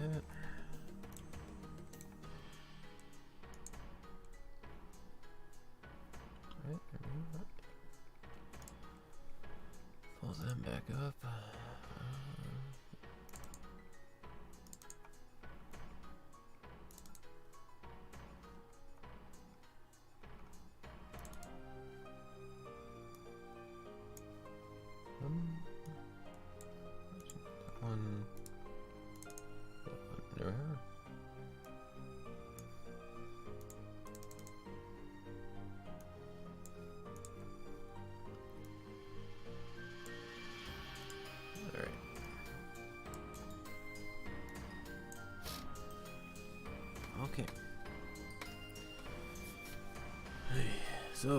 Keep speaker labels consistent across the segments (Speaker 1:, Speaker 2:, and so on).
Speaker 1: that. Right, pulls them back up. One there. All right. Okay. So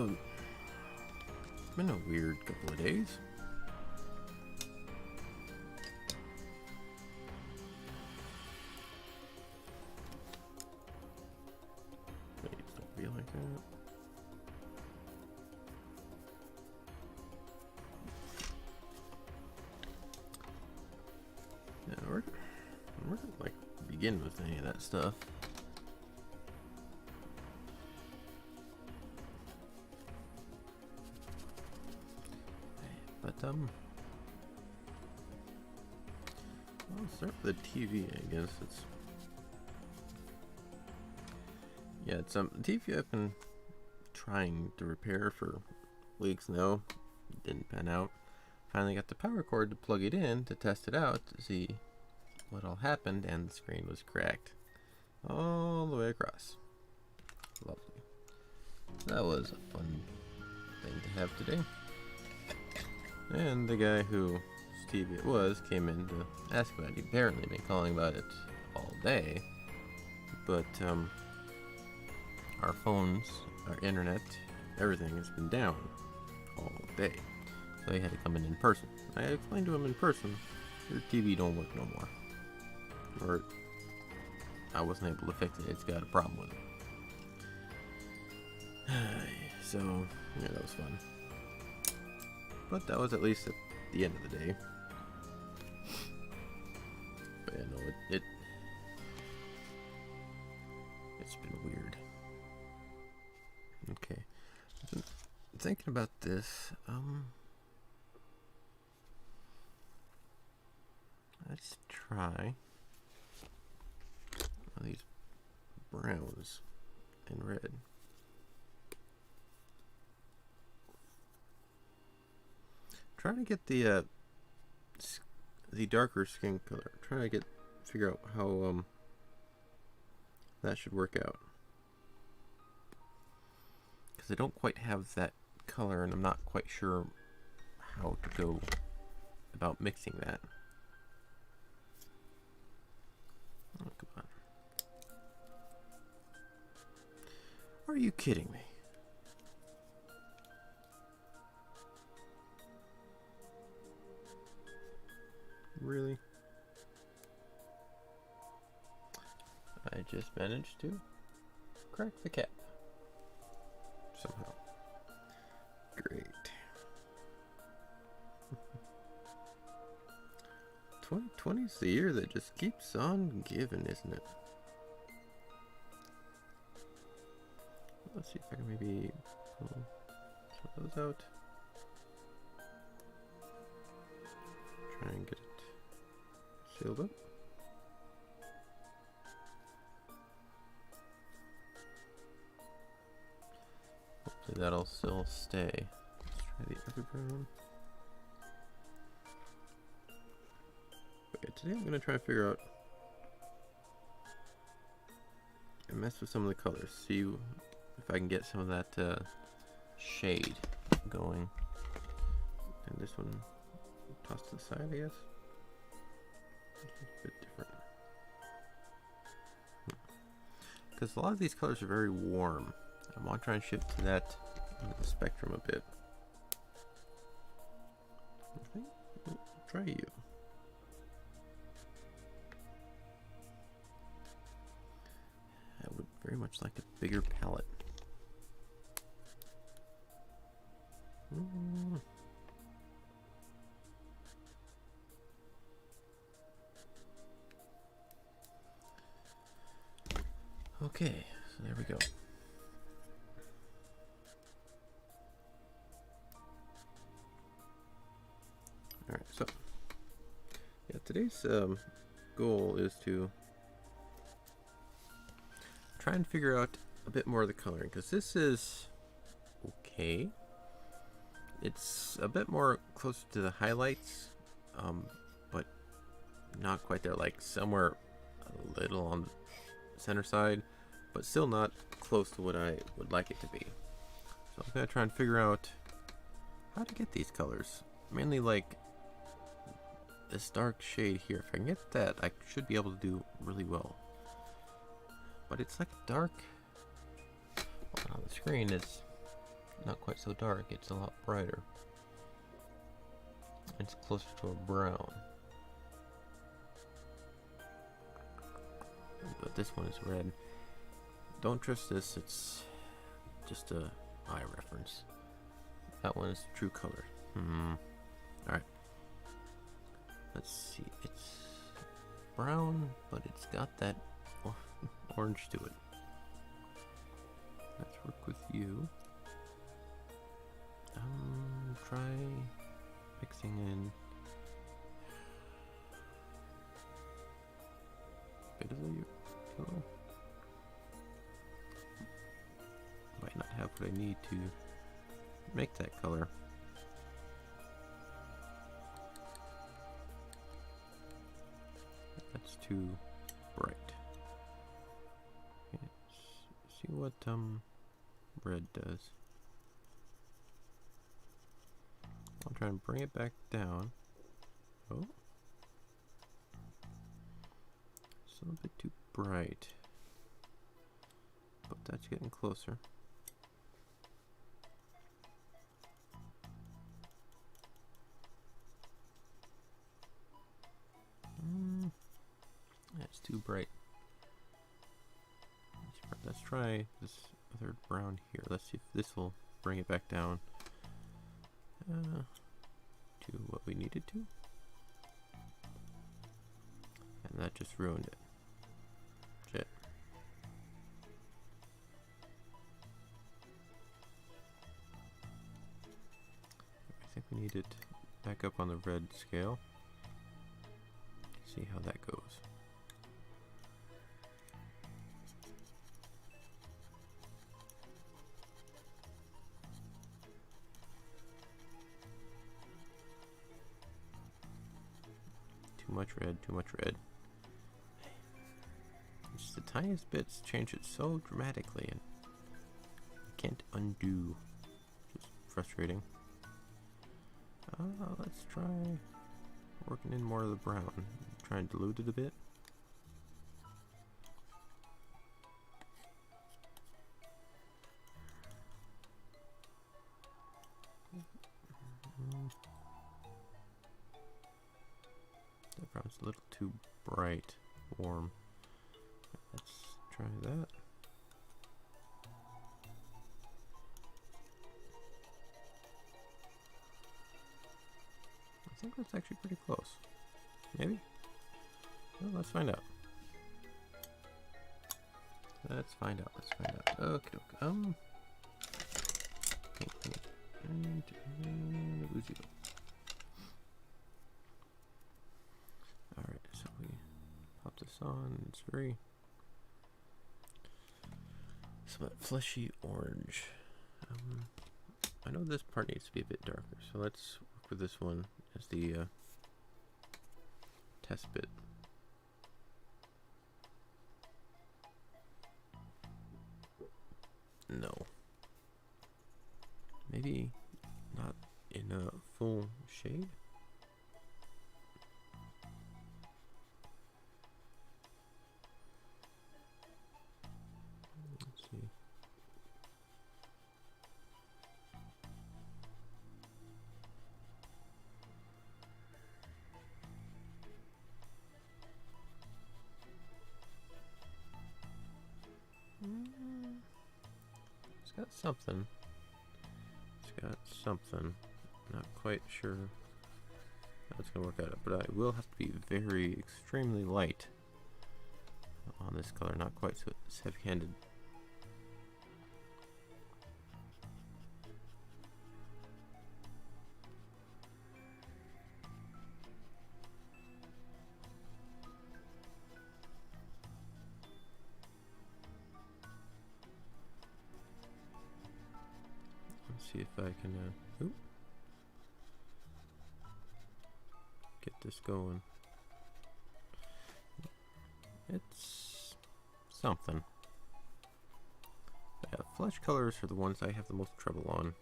Speaker 1: it's been a weird couple of days. Like that. Yeah, we're like begin with any of that stuff. But I'll start with the TV. I guess it's TV I've been trying to repair for weeks now. Didn't pan out. Finally got the power cord to plug it in to test it out to see what all happened, and the screen was cracked all the way across. Lovely. That was a fun thing to have today. And the guy whose TV it was came in to ask about it. He'd apparently been calling about it all day, but our phones, our internet, everything has been down all day. So he had to come in person. I explained to him in person, your TV don't work no more. Or I wasn't able to fix it. It's got a problem with it. So, yeah, that was fun. But that was at least at the end of the day. But yeah, no, it's been weird. Okay. I've been thinking about this. Let's try these browns and red. Trying to get the darker skin color. Trying to figure out how that should work out. Because I don't quite have that color, and I'm not quite sure how to go about mixing that. Oh, come on. Are you kidding me? Really? I just managed to crack the cap. Somehow. Great. 2020 is the year that just keeps on giving, isn't it? Let's see if I can maybe pull some of those out. Try and get it sealed up. Hopefully that'll still stay. Let's try the other brown. Okay, today I'm going to try to figure out and mess with some of the colors. See if I can get some of that shade going. And this one tossed to the side, I guess. A bit different. Because a lot of these colors are very warm. I want to try and shift to that into the spectrum a bit. Okay, I'll try you. I would very much like a bigger palette. Okay, so there we go. Alright, so yeah, today's goal is to try and figure out a bit more of the coloring, because this is okay. It's a bit more close to the highlights, but not quite there, like somewhere a little on the center side, but still not close to what I would like it to be. So I'm going to try and figure out how to get these colors. Mainly like this dark shade here. If I can get that, I should be able to do really well. But it's like dark. Well, on the screen, it's not quite so dark. It's a lot brighter. It's closer to a brown. But this one is red. Don't trust this. It's just a eye reference. That one is true color. Alright. Let's see. It's brown, but it's got that orange to it. Let's work with you. Try mixing in a bit of the yellow. Might not have what I need to make that color. That's too bright. Okay, let's see what red does. I'll try and bring it back down. Oh, it's a little bit too bright, but that's getting closer. That's too bright. Let's try this other brown here. Let's see if this will bring it back down to what we needed to. And that just ruined it. Shit. I think we need it back up on the red scale. See how that goes. Too much red, too much red. Just the tiniest bits change it so dramatically, and I can't undo. Just frustrating. Let's try working in more of the brown. Try and dilute it a bit. That brown's a little too bright, warm. Let's try that. I think that's actually pretty close. Maybe? Well, let's find out. Let's find out. Let's find out. Okay, okay. And Uzi. Alright, so we pop this on. It's very somewhat fleshy orange. I know this part needs to be a bit darker, so let's work with this one as the test bit. No. Maybe not in a full shade. Let's see. It's got something. It's got something. Not quite sure how it's gonna work out, but I will have to be very extremely light on this color, not quite so heavy-handed. Let's see if I can get this going. It's something. Yeah, flesh colors are the ones I have the most trouble on.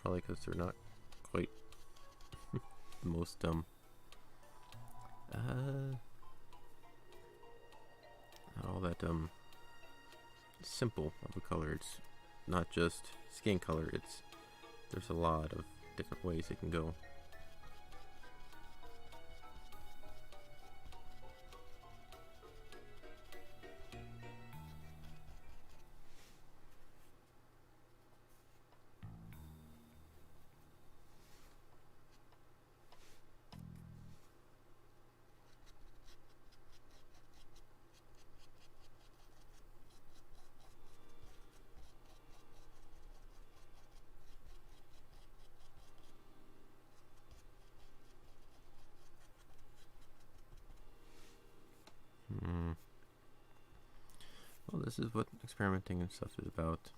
Speaker 1: Probably because they're not quite the most not all that simple of a color. It's not just skin color. There's a lot of different ways it can go. Well, this is what experimenting and stuff is about.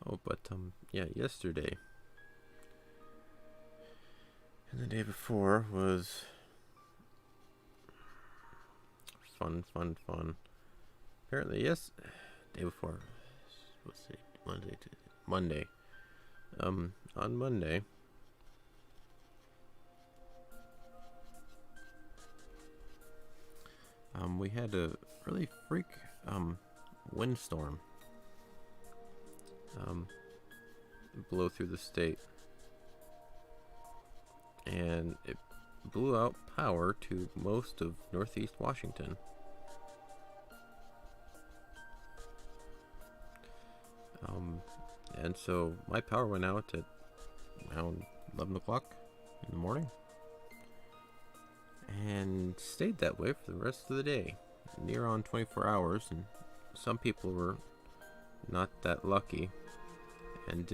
Speaker 1: Oh, but yeah, yesterday and the day before was fun. Apparently, yes, day before. Let's see, Monday. On Monday, we had a really freak windstorm blow through the state, and it blew out power to most of Northeast Washington. And so my power went out at around 11 o'clock in the morning and stayed that way for the rest of the day, near on 24 hours. And some people were not that lucky and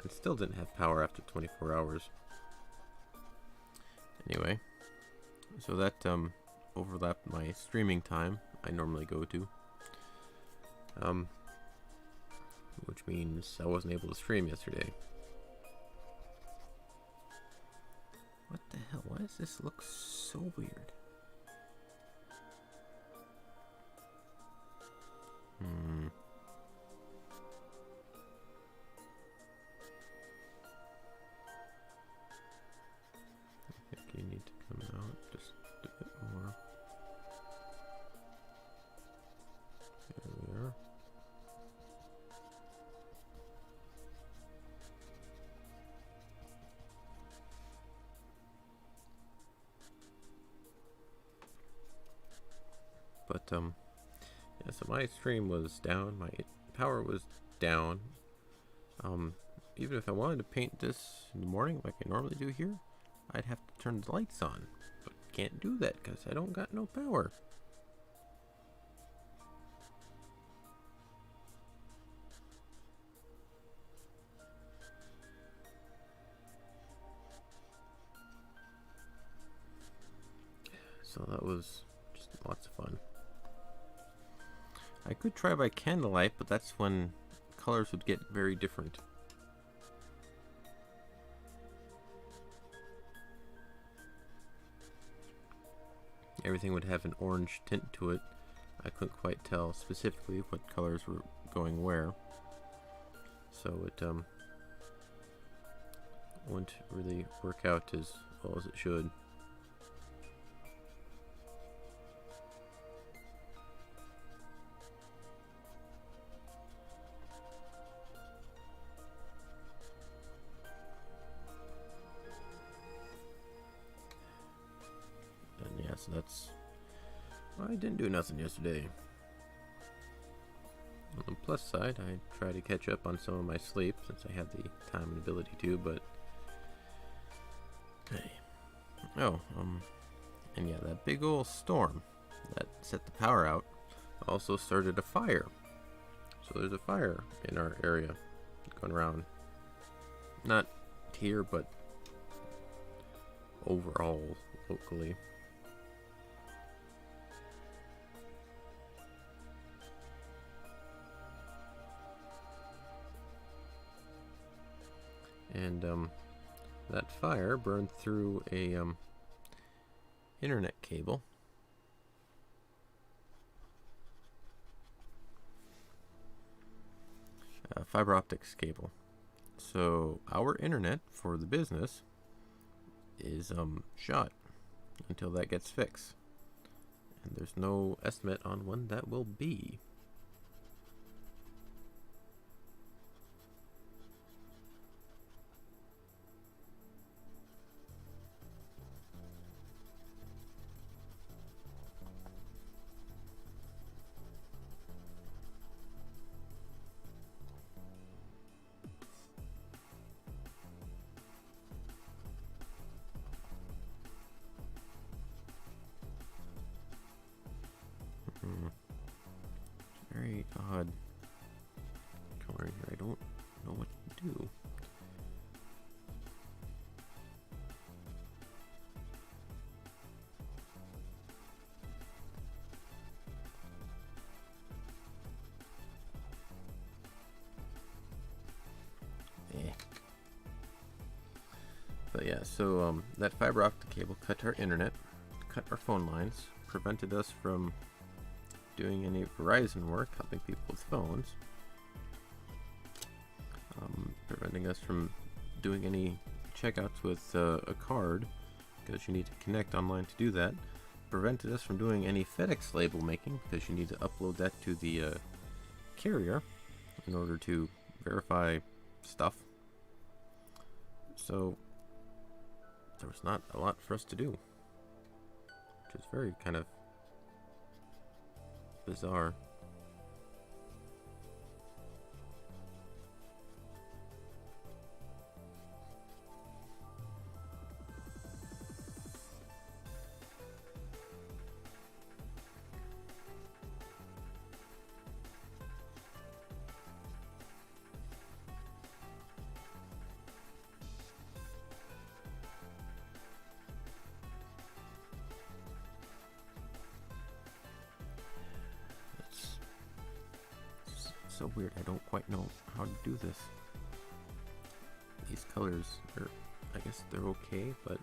Speaker 1: still didn't have power after 24 hours. Anyway, so that overlapped my streaming time I normally go to, which means I wasn't able to stream yesterday. What the hell? Why does this look so weird? I think you need to come out just a bit more. There we are. But yeah, so my stream was down, my power was down. Even if I wanted to paint this in the morning like I normally do here, I'd have to turn the lights on, but can't do that because I don't got no power. So that was just lots of fun. I could try by candlelight, but that's when colors would get very different. Everything would have an orange tint to it. I couldn't quite tell specifically what colors were going where, so it wouldn't really work out as well as it should. So that's why I didn't do nothing yesterday. On the plus side, I try to catch up on some of my sleep since I have the time and ability to, but hey. Oh, And yeah, that big old storm that set the power out also started a fire. So there's a fire in our area going around. Not here, but overall locally. And that fire burned through a internet cable. Fiber optics cable. So our internet for the business is shot until that gets fixed. And there's no estimate on when that will be. Very odd coloring here. I don't know what to do. But yeah, so that fiber optic cable cut our internet, cut our phone lines, prevented us from doing any Verizon work, helping people with phones, preventing us from doing any checkouts with a card, because you need to connect online to do that, prevented us from doing any FedEx label making, because you need to upload that to the carrier in order to verify stuff. So there was not a lot for us to do, which is very kind of bizarre. So weird. I don't quite know how to do this. These colors are, I guess they're okay, but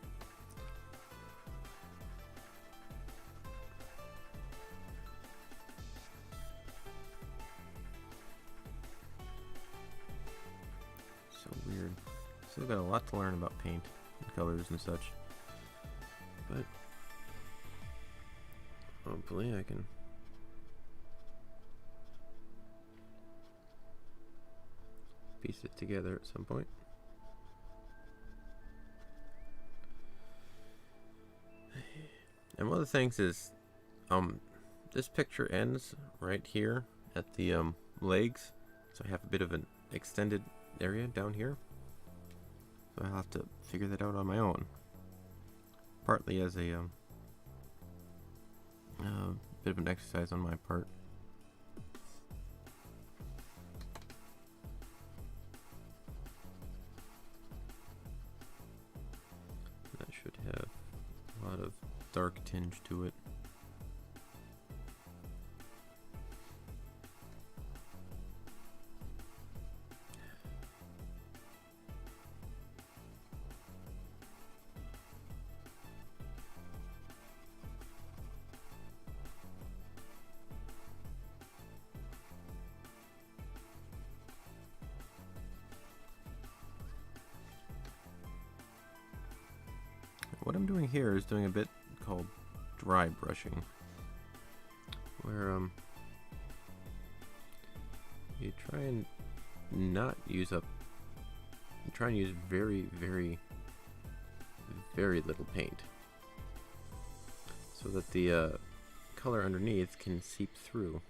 Speaker 1: so weird. Still got a lot to learn about paint and colors and such, but hopefully I can piece it together at some point. And one of the things is, this picture ends right here at the legs, so I have a bit of an extended area down here. So I'll have to figure that out on my own. Partly as a bit of an exercise on my part. That should have a lot of dark tinge to it. What I'm doing here is doing a bit called dry brushing, where you try and not use up, you try and use very, very, very little paint, so that the color underneath can seep through.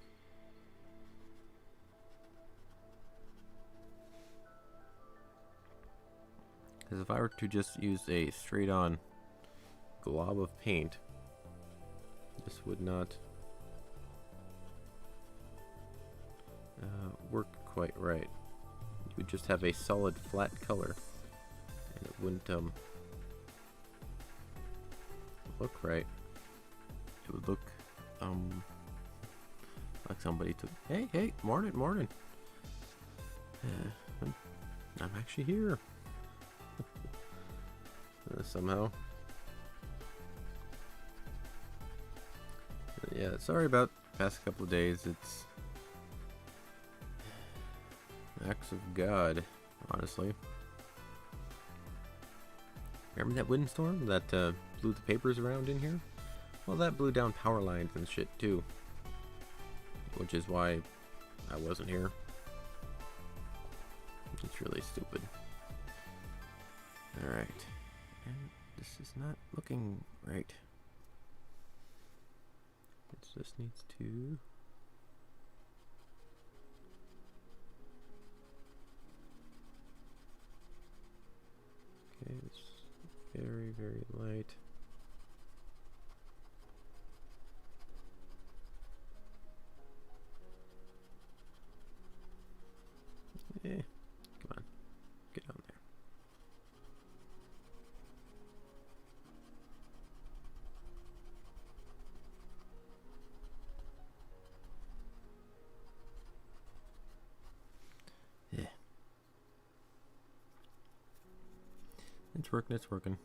Speaker 1: Because if I were to just use a straight-on glob of paint, this would not work quite right. You would just have a solid flat color, and it wouldn't look right. It would look like somebody took. Hey, morning. I'm actually here. Somehow. Yeah, sorry about the past couple of days. It's acts of God, honestly. Remember that windstorm that blew the papers around in here? Well, that blew down power lines and shit too. Which is why I wasn't here. It's really stupid. Alright. And this is not looking right. It just needs to... Okay, it's very, very light. Yeah, come on, get on there. Yeah. It's working.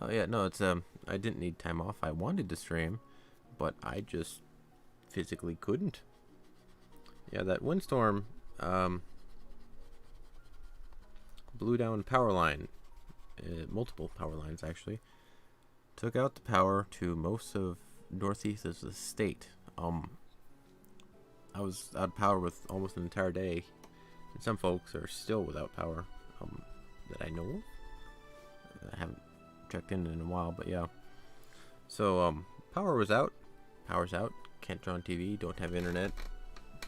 Speaker 1: Oh yeah, no, it's I didn't need time off. I wanted to stream, but I just physically couldn't. Yeah, that windstorm blew down power line, multiple power lines actually. Took out the power to most of northeast of the state. I was out of power with almost an entire day, and some folks are still without power that I know of. I haven't checked in a while, but yeah. So power was out. Power's out. Can't turn on TV. Don't have internet.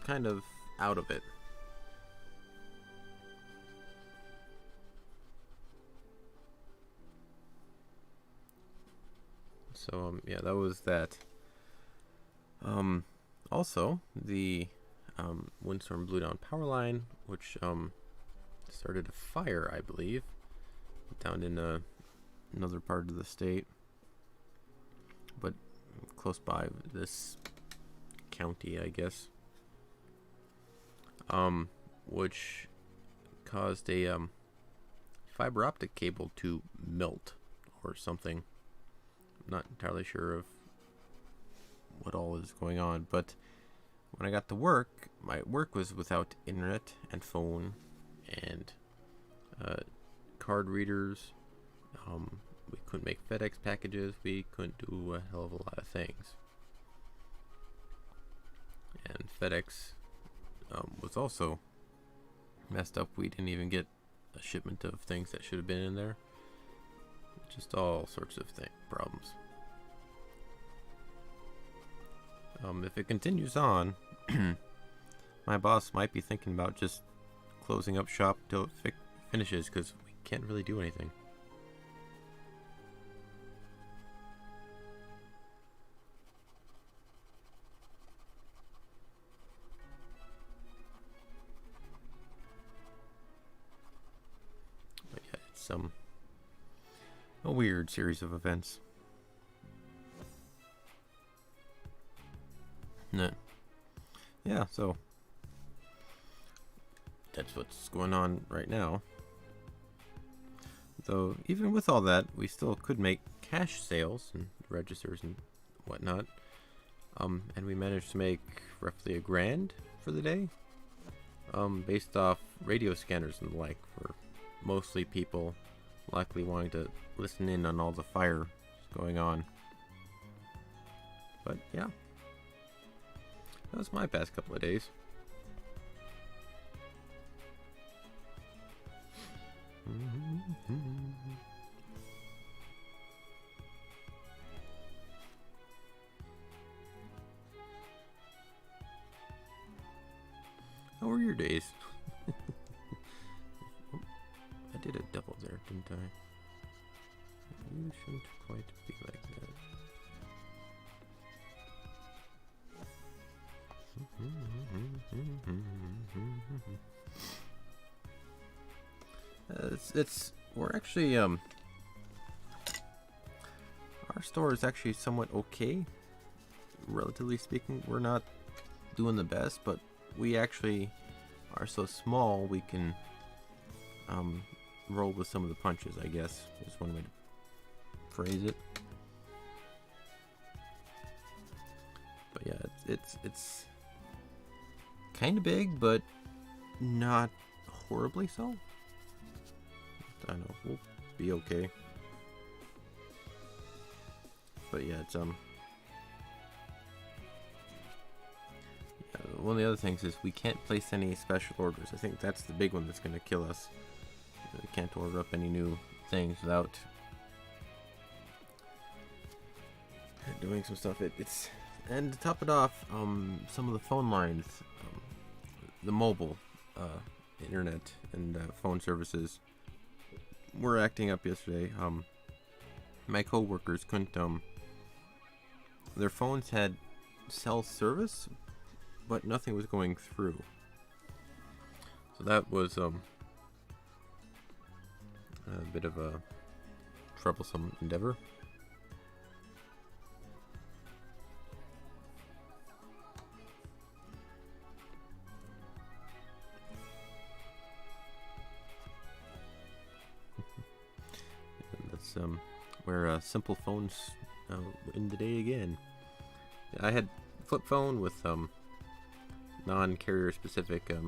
Speaker 1: Kind of out of it. So yeah, that was that. Also the windstorm blew down power line, which started a fire, I believe, down in another part of the state, but close by this county, I guess. Which caused a fiber optic cable to melt or something. I'm not entirely sure of what all is going on, but when I got to work, my work was without internet and phone and card readers. We couldn't make FedEx packages. We couldn't do a hell of a lot of things. And FedEx was also messed up. We didn't even get a shipment of things that should have been in there. Just all sorts of problems. If it continues on, my boss might be thinking about just closing up shop till it finishes, because we can't really do anything. But yeah, it's a weird series of events. No. Yeah, so that's what's going on right now. Though even with all that, we still could make cash sales and registers and whatnot. And we managed to make roughly $1,000 for the day. Based off radio scanners and the like, for mostly people likely wanting to listen in on all the fire going on. But yeah, that was my past couple of days. How were your days? Oh, I did a double there, didn't I? You shouldn't quite be like that. it's we're actually our store is actually somewhat okay, relatively speaking. We're not doing the best, but we actually are so small we can roll with some of the punches, I guess is one way to phrase it. But yeah, it's kind of big, but not horribly so. I don't know, we'll be okay. But yeah, it's one of the other things is we can't place any special orders. I think that's the big one that's gonna kill us. We can't order up any new things without doing some stuff. And to top it off, some of the phone lines, the mobile internet and phone services were acting up yesterday. My coworkers couldn't. Their phones had cell service, but nothing was going through. So that was a bit of a troublesome endeavor. That's where simple phones in the day again. I had flip phone with non-carrier specific a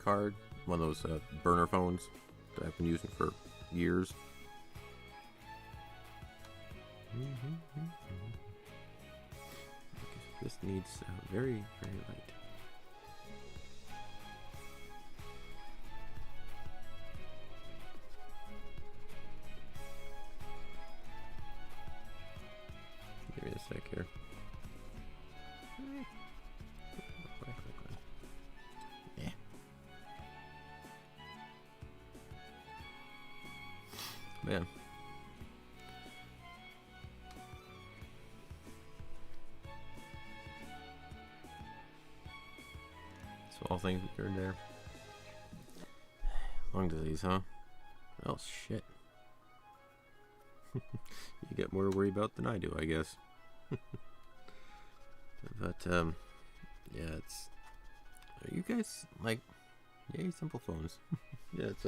Speaker 1: card, one of those burner phones that I've been using for years. Okay, so this needs very, very light. Give me a sec here. Yeah. Man. Small things here and there. Lung disease, huh? Oh shit. You get more to worry about than I do, I guess. But yeah, it's. Are you guys like? Yay, simple phones. Yeah, it's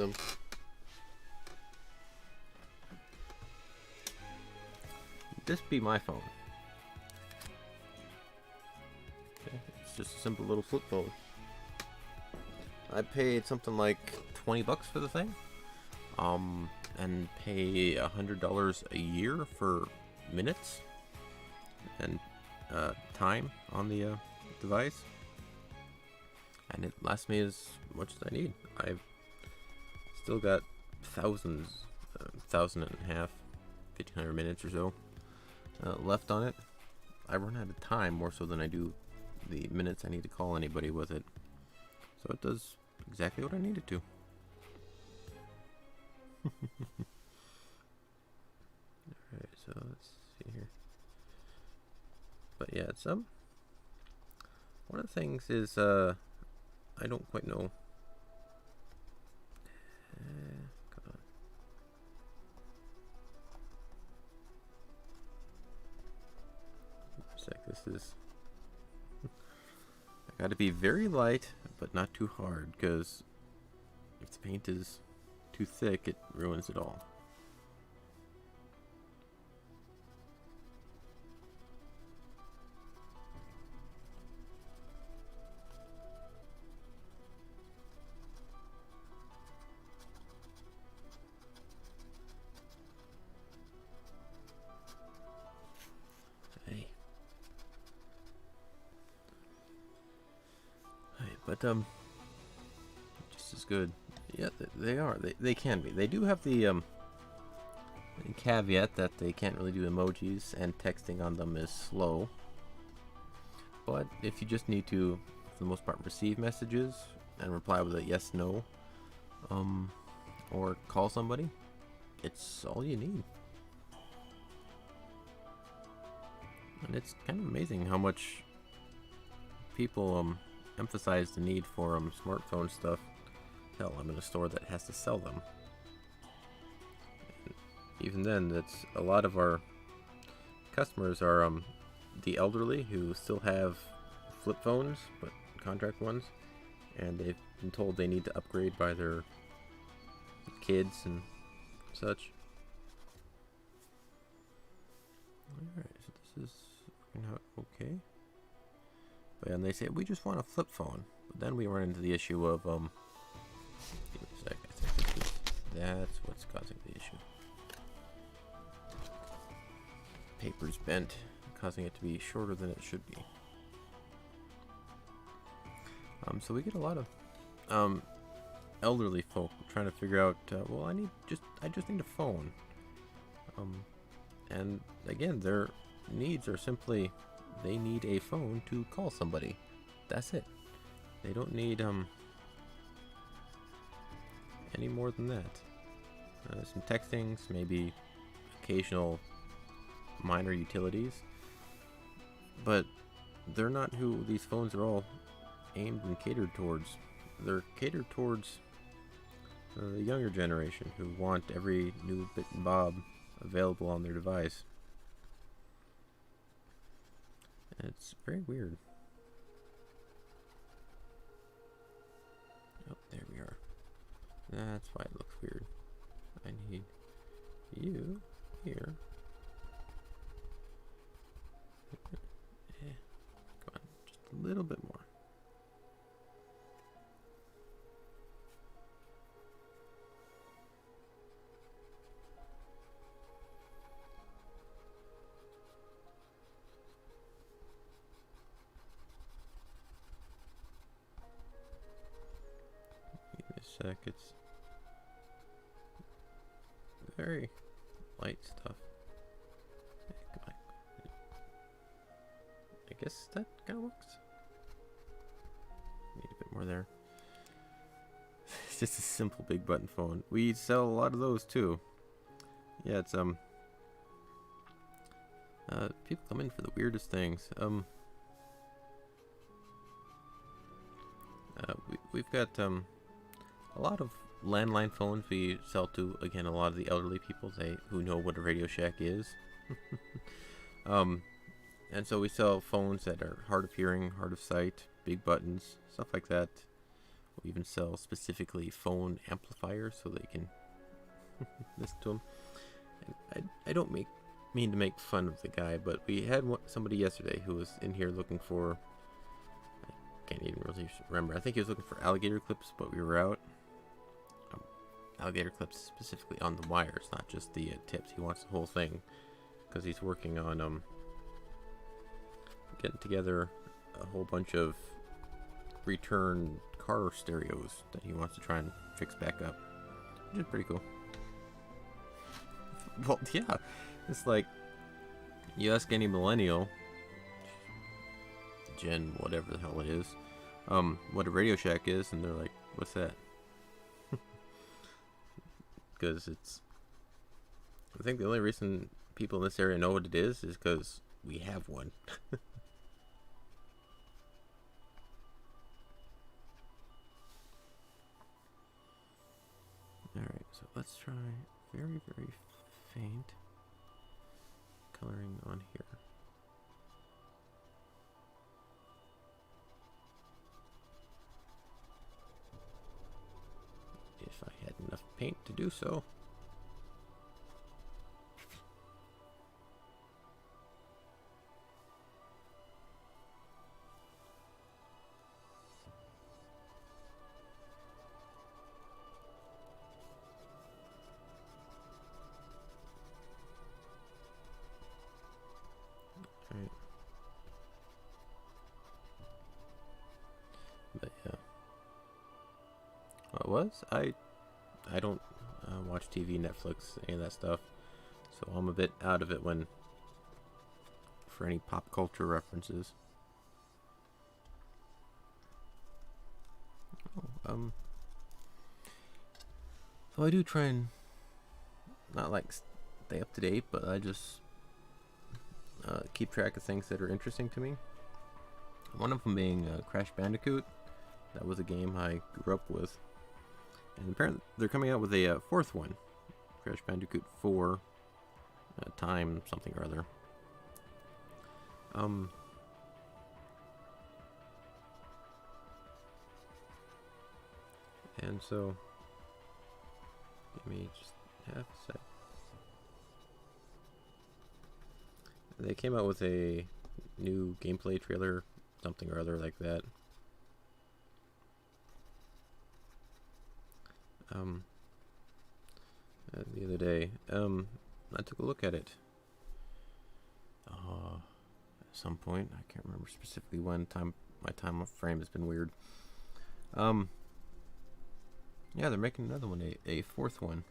Speaker 1: This be my phone. Okay, it's just a simple little flip phone. I paid something like $20 for the thing, and pay $100 a year for minutes and time on the device, and it lasts me as much as I need. I've still got thousands, 1,500 minutes or so left on it. I run out of time more so than I do the minutes I need to call anybody with it, so it does exactly what I need it to. Alright, so let's see here. But yeah, it's one of the things is I don't quite know. Come on. A sec, this is I gotta be very light but not too hard, because if the paint is too thick it ruins it all. But just as good. Yeah, they are. They can be. They do have the caveat that they can't really do emojis and texting on them is slow. But if you just need to, for the most part, receive messages and reply with a yes, no, or call somebody, it's all you need. And it's kind of amazing how much people emphasize the need for smartphone stuff hell, I'm in a store that has to sell them. And even then, that's a lot of our customers are the elderly who still have flip phones, but contract ones, and they've been told they need to upgrade by their kids and such. Alright, so this is working out okay. But and they say we just want a flip phone. But then we run into the issue of give me a sec, I think that's what's causing the issue. Paper's bent, causing it to be shorter than it should be. So we get a lot of elderly folk trying to figure out, well, I just need a phone. And again, their needs are simply, they need a phone to call somebody. That's it. They don't need any more than that. Some textings, maybe occasional minor utilities, but they're not who these phones are all aimed and catered towards. They're catered towards the younger generation who want every new bit and bob available on their device. And it's very weird. Oh, there we are. That's why it looks weird. I need you here. Come on, just a little bit more. Sec, it's very light stuff. Hey, come on. I guess that kind of works. Need a bit more there. It's just a simple big button phone. We sell a lot of those too. Yeah, it's people come in for the weirdest things. We've got a lot of landline phones we sell to, again, a lot of the elderly people who know what a Radio Shack is. And so we sell phones that are hard of hearing, hard of sight, big buttons, stuff like that. We even sell specifically phone amplifiers so they can listen to them. And I don't mean to make fun of the guy, but we had somebody yesterday who was in here looking for, I can't even really remember, I think he was looking for alligator clips, but we were out. Alligator clips specifically on the wires, not just the tips. He wants the whole thing because he's working on getting together a whole bunch of return car stereos that he wants to try and fix back up, which is pretty cool. Well, yeah, it's like you ask any millennial, Gen whatever the hell it is, what a Radio Shack is, and they're like, what's that? Because I think the only reason people in this area know what it is because we have one. Alright, so let's try very, very faint coloring on here. If I had enough paint to do so. Alright. But yeah. What was? I don't watch TV, Netflix, any of that stuff, so I'm a bit out of it for any pop culture references. So I do try and not like stay up to date, but I just keep track of things that are interesting to me. One of them being Crash Bandicoot. That was a game I grew up with. And apparently they're coming out with a fourth one, Crash Bandicoot 4, time something or other. And so, give me just half a sec. They came out with a new gameplay trailer, something or other like that. The other day, I took a look at it. At some point, I can't remember specifically when. My time frame has been weird. Yeah, they're making another one, a fourth one,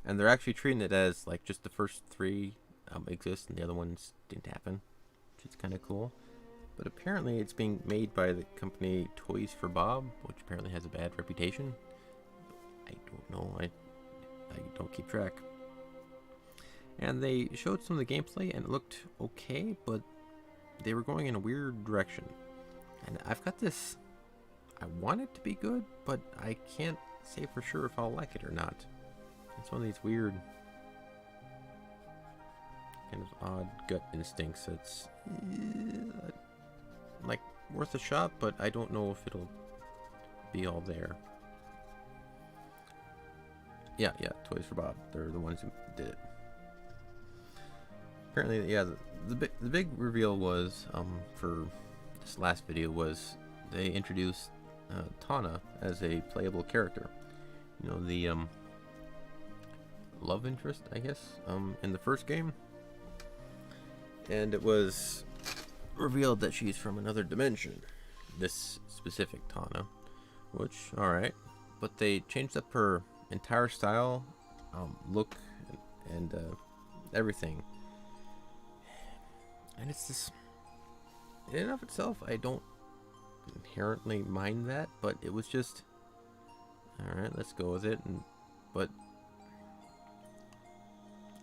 Speaker 1: and they're actually treating it as like just the first three exist and the other ones didn't happen, which is kind of cool. But apparently, it's being made by the company Toys for Bob, which apparently has a bad reputation. I don't know. I don't keep track. And they showed some of the gameplay, and it looked okay, but they were going in a weird direction. And I've got this. I want it to be good, but I can't say for sure if I'll like it or not. It's one of these weird, kind of odd gut instincts that's like worth a shot, but I don't know if it'll be all there. Yeah, Toys for Bob. They're the ones who did it. Apparently, yeah, the big reveal was for this last video was they introduced Tawna as a playable character. You know, the love interest, I guess, in the first game. And it was revealed that she's from another dimension. This specific Tawna, which, alright, but they changed up her entire style, look, and everything. And it's this, in and of itself, I don't inherently mind that, but it was just, alright, let's go with it. But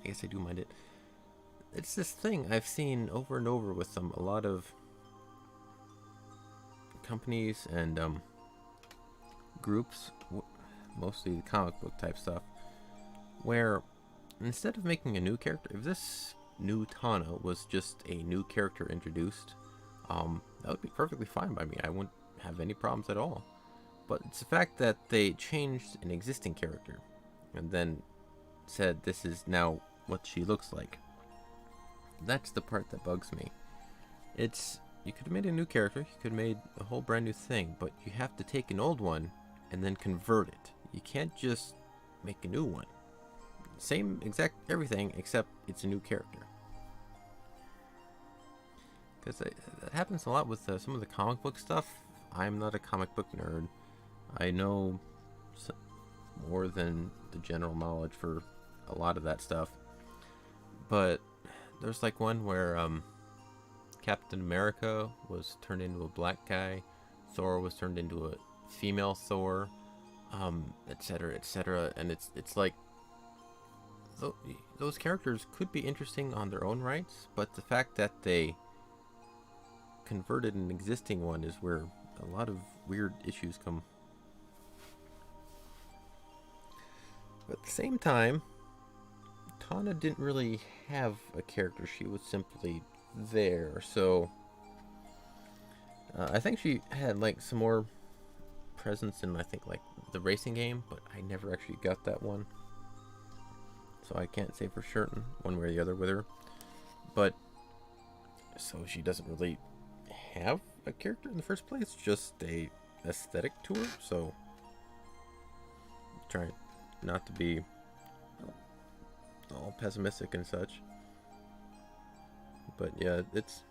Speaker 1: I guess I do mind it. It's this thing I've seen over and over with a lot of companies and groups, mostly the comic book type stuff, where instead of making a new character, if this new Tawna was just a new character introduced, that would be perfectly fine by me. I wouldn't have any problems at all. But it's the fact that they changed an existing character and then said this is now what she looks like. That's the part that bugs me. You could have made a new character, you could have made a whole brand new thing, but you have to take an old one and then convert it. You can't just make a new one. Same exact everything, except it's a new character. Because that happens a lot with some of the comic book stuff. I'm not a comic book nerd. I know more than the general knowledge for a lot of that stuff. But there's like one where Captain America was turned into a black guy, Thor was turned into a female Thor, etc., etc. And it's like those characters could be interesting on their own rights, but the fact that they converted an existing one is where a lot of weird issues come. But at the same time, Tawna didn't really have a character. She was simply there. So I think she had like some more presence in, I think, like the racing game, but I never actually got that one, so I can't say for certain one way or the other with her. But so she doesn't really have a character in the first place, just a aesthetic to her. So trying not to be all pessimistic and such, but yeah, it's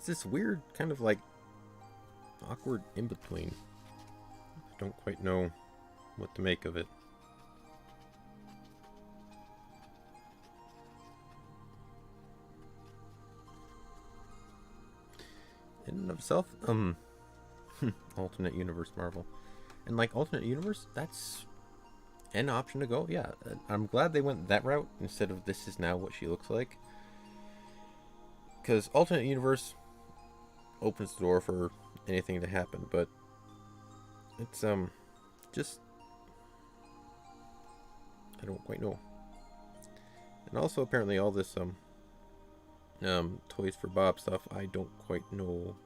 Speaker 1: this weird kind of like awkward in between. I don't quite know what to make of it. In and of itself, alternate universe Marvel, and like alternate universe, that's an option to go. Yeah, I'm glad they went that route instead of this is now what she looks like, because alternate universe opens the door for anything to happen. But it's just, I don't quite know. And also apparently all this Toys for Bob stuff, I don't quite know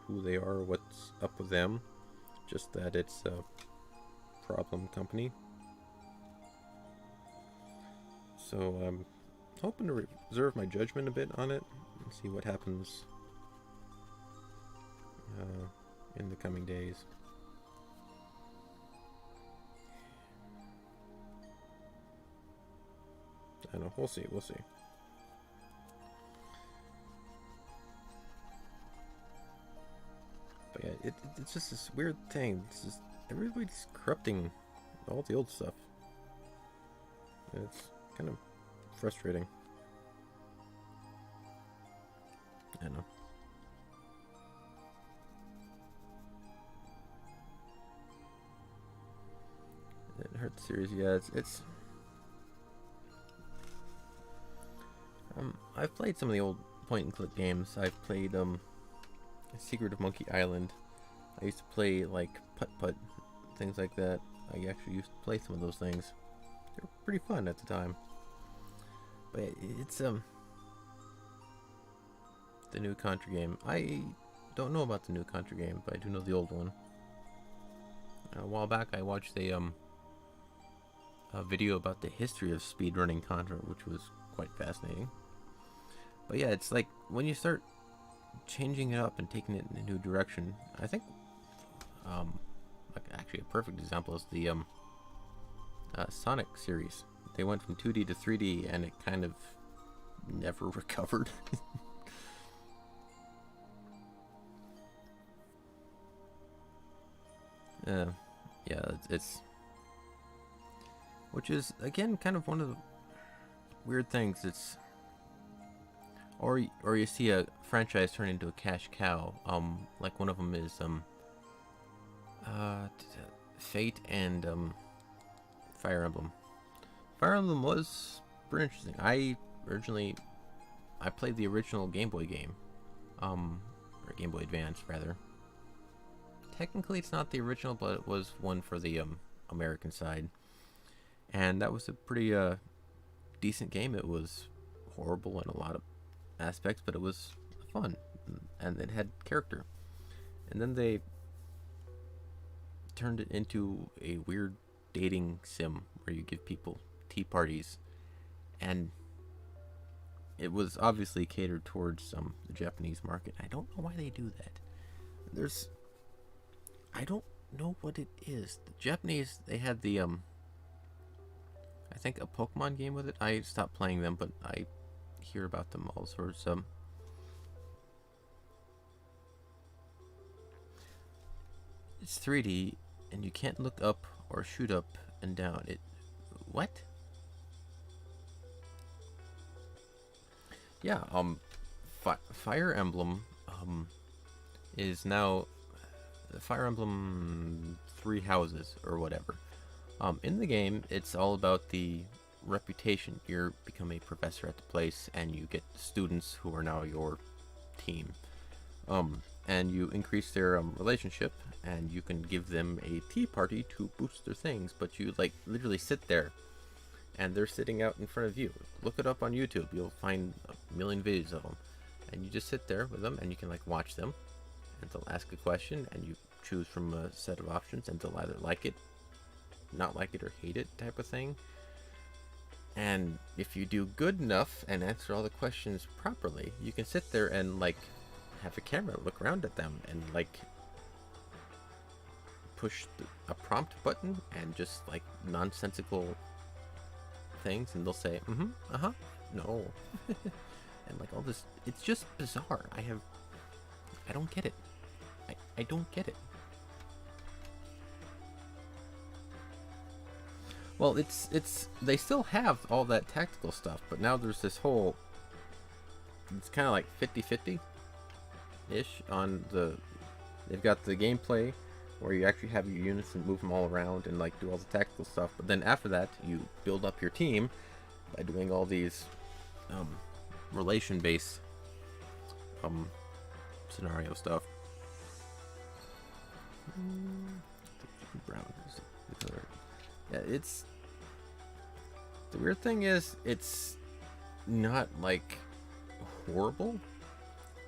Speaker 1: who they are, what's up with them. Just that it's a problem company. So I'm hoping to reserve my judgment a bit on it and see what happens in the coming days. I don't know. We'll see. We'll see. But yeah, it's just this weird thing. It's just everybody's corrupting all the old stuff. It's kind of frustrating. I know. It hurt the series. Yeah, it's. I've played some of the old point-and-click games. I've played Secret of Monkey Island. I used to play like Putt-Putt, things like that. I actually used to play some of those things. They were pretty fun at the time. But it's the new Contra game. I don't know about the new Contra game, but I do know the old one. A while back, I watched a video about the history of speedrunning Contra, which was quite fascinating. But yeah, it's like when you start changing it up and taking it in a new direction, I think like actually a perfect example is the Sonic series. They went from 2D to 3D and it kind of never recovered. Yeah, it's which is again kind of one of the weird things. It's or you see a franchise turn into a cash cow. Like one of them is Fate and Fire Emblem. Fire Emblem was pretty interesting. I played the original Game Boy game, or Game Boy Advance rather. Technically, it's not the original, but it was one for the American side, and that was a pretty decent game. It was horrible in a lot of aspects, but it was fun, and it had character. And then they turned it into a weird dating sim where you give people tea parties, and it was obviously catered towards the Japanese market. I don't know why they do that. I don't know what it is. The Japanese, they had the I think a Pokemon game with it. I stopped playing them, but I hear about them all sorts. It's 3D, and you can't look up or shoot up and down. What? Yeah. Fire Emblem is now Fire Emblem Three Houses or whatever. In the game, it's all about the reputation. You become a professor at the place, and you get students who are now your team. And you increase their relationship, and you can give them a tea party to boost their things. But you like literally sit there, and they're sitting out in front of you. Look it up on YouTube. You'll find a million videos of them, and you just sit there with them, and you can like watch them, and they'll ask a question, and you choose from a set of options, and they'll either like it, not like it, or hate it type of thing. And if you do good enough and answer all the questions properly, you can sit there and like have a camera look around at them and like push a prompt button and just like nonsensical things, and they'll say no and like all this. It's just bizarre. I don't get it. I don't get it. Well, it's they still have all that tactical stuff, but now there's this whole, it's kind of like 50-50 ish on they've got the gameplay where you actually have your units and move them all around and like do all the tactical stuff, but then after that you build up your team by doing all these relation based scenario stuff. Brown. Yeah, it's the weird thing is it's not like horrible.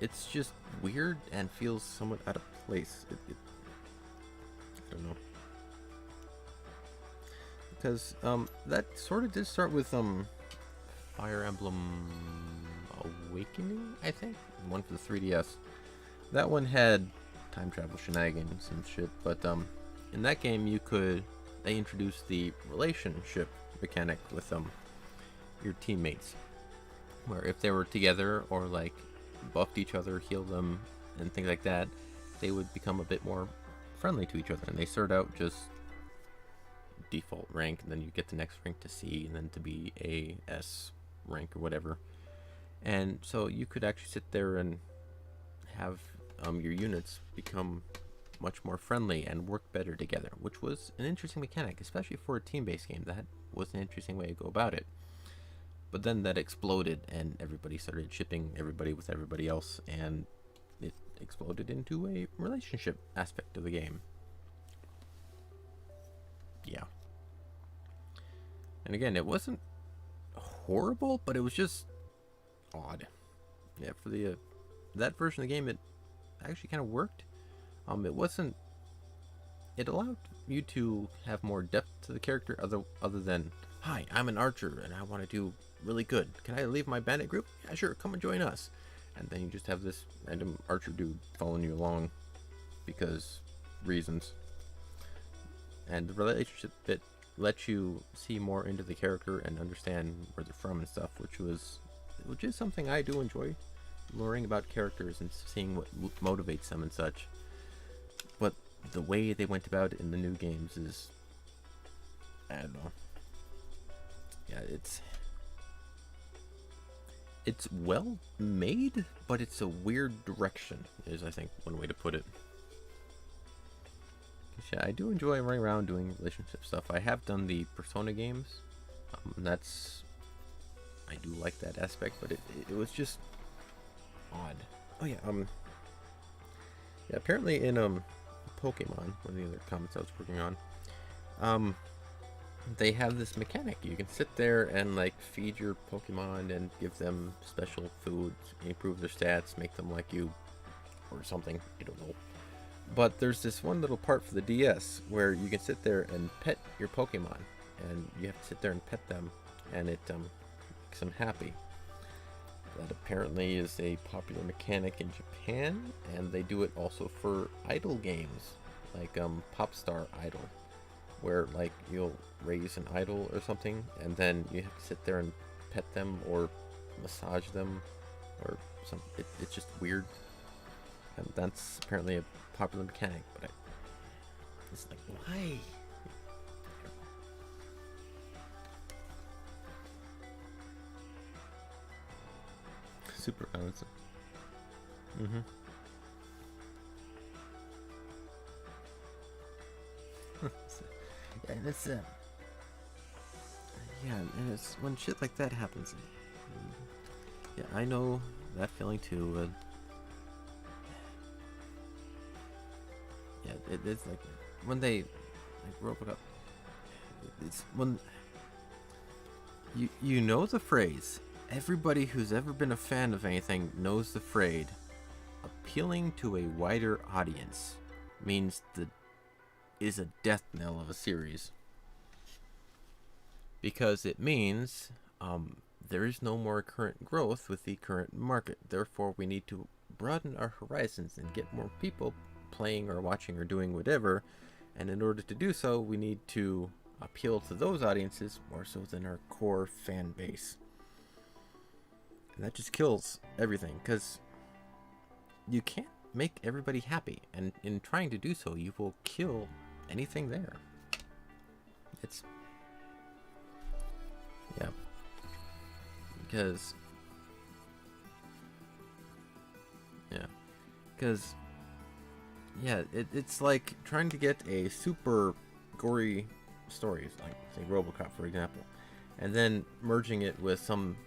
Speaker 1: It's just weird and feels somewhat out of place. I don't know. Because that sort of did start with Fire Emblem Awakening, I think, one for the 3DS. That one had time travel shenanigans and shit, but in that game they introduced the relationship mechanic with your teammates, where if they were together or like buffed each other, healed them, and things like that, they would become a bit more friendly to each other. And they start out just default rank, and then you get the next rank to C, and then to be A, S rank or whatever. And so you could actually sit there and have your units become much more friendly and work better together, which was an interesting mechanic, especially for a team-based game. That was an interesting way to go about it. But then that exploded, and everybody started shipping everybody with everybody else, and it exploded into a relationship aspect of the game. Yeah. And again, it wasn't horrible, but it was just odd. Yeah, for the that version of the game, it actually kind of worked. It wasn't. It allowed you to have more depth to the character, other than, "Hi, I'm an archer and I want to do really good. Can I leave my bandit group? Yeah, sure. Come and join us." And then you just have this random archer dude following you along because reasons. And the relationship bit lets you see more into the character and understand where they're from and stuff, which is something I do enjoy, learning about characters and seeing what motivates them and such. But the way they went about it in the new games is, I don't know. Yeah, it's well made, but it's a weird direction, is I think one way to put it. Yeah, I do enjoy running around doing relationship stuff. I have done the Persona games. I do like that aspect, but it was just odd. Oh yeah, yeah. Apparently in Pokemon, one of the other comics I was working on, they have this mechanic. You can sit there and like feed your Pokemon and give them special food, improve their stats, make them like you, or something. I don't know. But there's this one little part for the DS where you can sit there and pet your Pokemon, and you have to sit there and pet them, and it makes them happy. That apparently is a popular mechanic in Japan, and they do it also for idol games, like Popstar Idol, where like you'll raise an idol or something, and then you have to sit there and pet them or massage them, or something. It's just weird, and that's apparently a popular mechanic. But it's like, why? Super constant. Mm-hmm. Yeah, and it's yeah, and it's when shit like that happens. Yeah, I know that feeling too. Yeah, it's like when they like RoboCop. It's when you know the phrase. Everybody who's ever been a fan of anything knows the phrase. Appealing to a wider audience means is a death knell of a series, because it means there is no more current growth with the current market. Therefore, we need to broaden our horizons and get more people playing or watching or doing whatever. And in order to do so, we need to appeal to those audiences more so than our core fan base. And that just kills everything, because you can't make everybody happy, and in trying to do so, you will kill anything there. It's yeah, because it's like trying to get a super gory story, like say RoboCop for example, and then merging it with some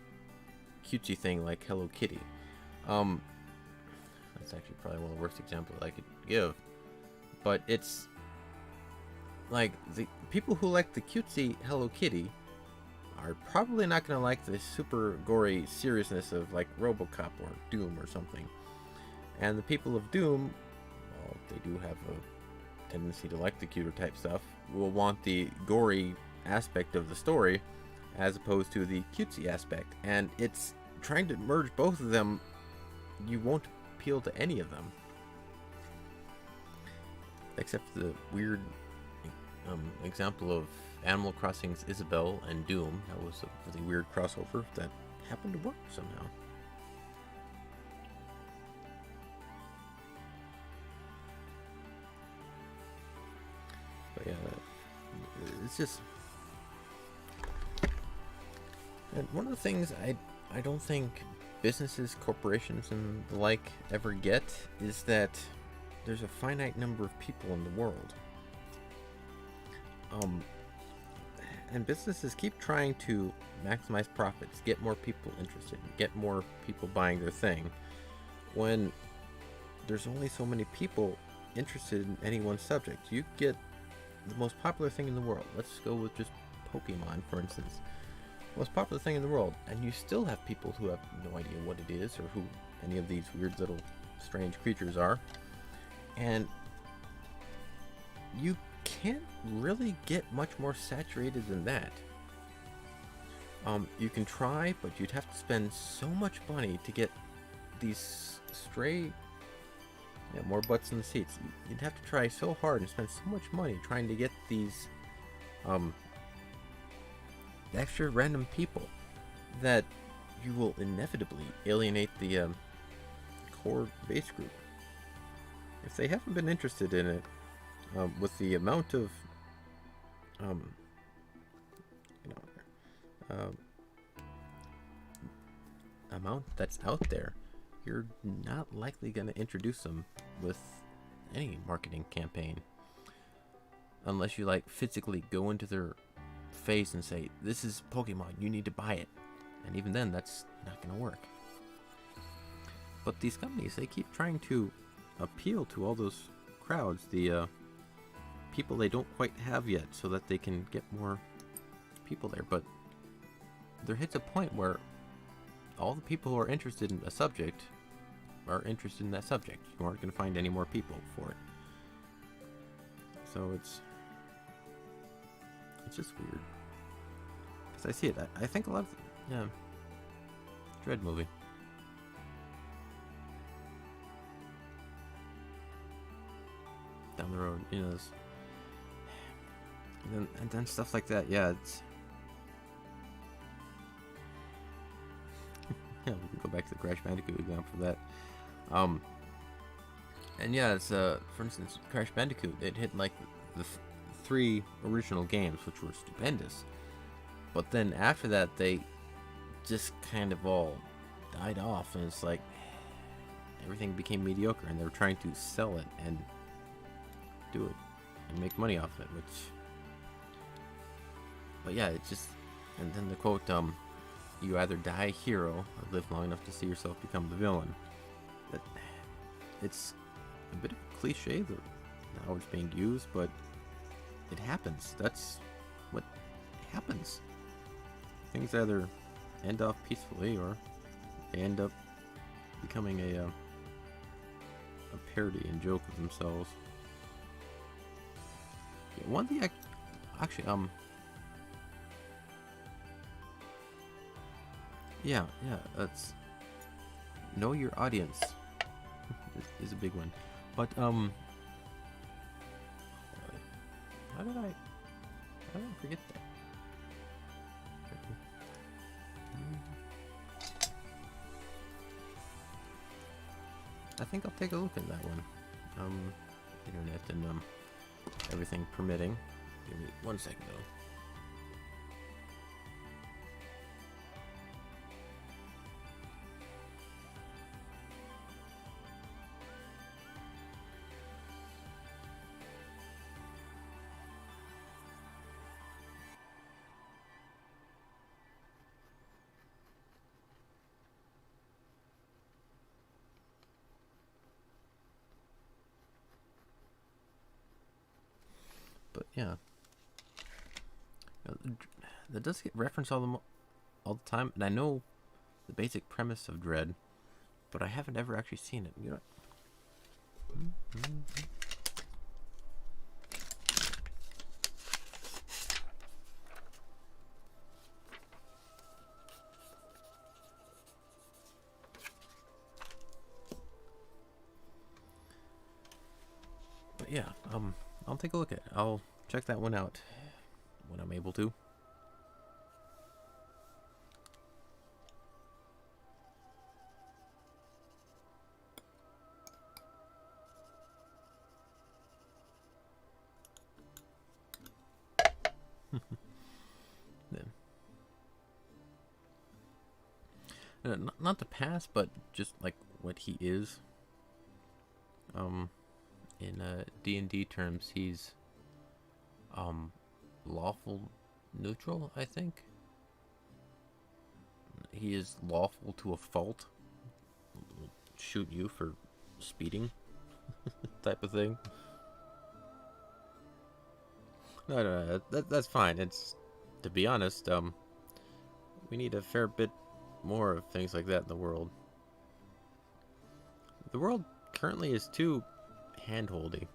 Speaker 1: cutesy thing like Hello Kitty. That's actually probably one of the worst examples I could give, but it's like the people who like the cutesy Hello Kitty are probably not going to like the super gory seriousness of like RoboCop or Doom or something. And the people of Doom, well, they do have a tendency to like the cuter type stuff, will want the gory aspect of the story as opposed to the cutesy aspect. And it's trying to merge both of them, you won't appeal to any of them. Except the weird example of Animal Crossing's Isabelle and Doom. That was a really weird crossover that happened to work somehow. But yeah, it's just... And one of the things I don't think businesses, corporations, and the like ever get is that there's a finite number of people in the world. And businesses keep trying to maximize profits, get more people interested, get more people buying their thing, when there's only so many people interested in any one subject. You get the most popular thing in the world. Let's go with just Pokemon, for instance. Most popular thing in the world, and you still have people who have no idea what it is or who any of these weird little strange creatures are. And you can't really get much more saturated than that. You can try, but you'd have to spend so much money to get these stray, more butts in the seats. You'd have to try so hard and spend so much money trying to get these extra random people that you will inevitably alienate the core base group. If they haven't been interested in it, with the amount of amount that's out there, you're not likely going to introduce them with any marketing campaign, unless you like physically go into their face and say, this is Pokemon, you need to buy it. And even then, that's not going to work. But these companies, they keep trying to appeal to all those crowds, the people they don't quite have yet, so that they can get more people there. But there hits a point where all the people who are interested in a subject are interested in that subject. You aren't going to find any more people for it. So it's just weird. Because I see it. I think a lot of... Dread movie. Down the road, this... And then stuff like that, it's... we can go back to the Crash Bandicoot example for that. And it's, for instance, Crash Bandicoot, it hit like the 3 original games, which were stupendous. But then after that, they just kind of all died off, and it's like everything became mediocre, and they were trying to sell it and do it and make money off it, which... But it's just... And then the quote, you either die a hero or live long enough to see yourself become the villain. But it's a bit of a cliche that how it's being used, but it happens. That's what happens. Things either end off peacefully or they end up becoming a parody and joke of themselves. One thing actually that's know your audience is a big one. But how did I forget that? I think I'll take a look at that one. Internet and everything permitting. Give me 1 second though. But yeah, that does get referenced all the time, and I know the basic premise of Dread, but I haven't ever actually seen it. You know. But yeah, I'll take a look at it. I'll check that one out when I'm able to. Then, not the past, but just like what he is. In D&D terms, he's lawful neutral, I think. He is lawful to a fault. Shoot you for speeding, type of thing. No, that's fine. It's, to be honest, we need a fair bit more of things like that in the world. The world currently is too handholdy,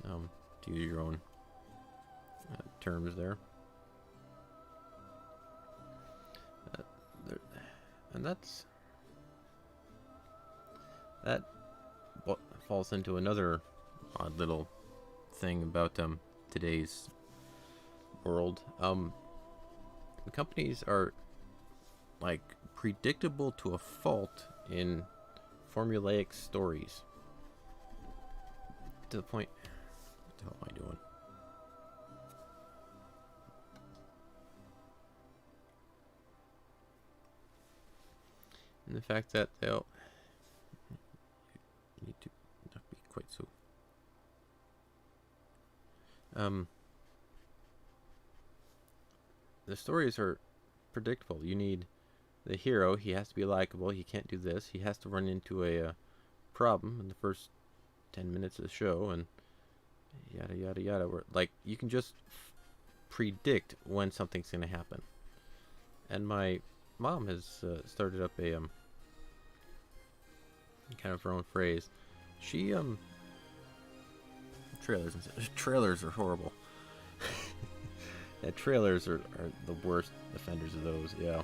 Speaker 1: to use your own terms there. And that falls into another odd little thing about today's world. Companies are like predictable to a fault in formulaic stories. To the point, what the hell am I doing? And the fact that they'll need to not be quite so. The stories are predictable. You need the hero. He has to be likable. He can't do this. He has to run into a problem in the first 10 minutes of the show, and yada yada yada. Like, you can just predict when something's going to happen. And my mom has started up a kind of her own phrase. She trailers are horrible. Yeah, trailers are the worst offenders of those. Yeah.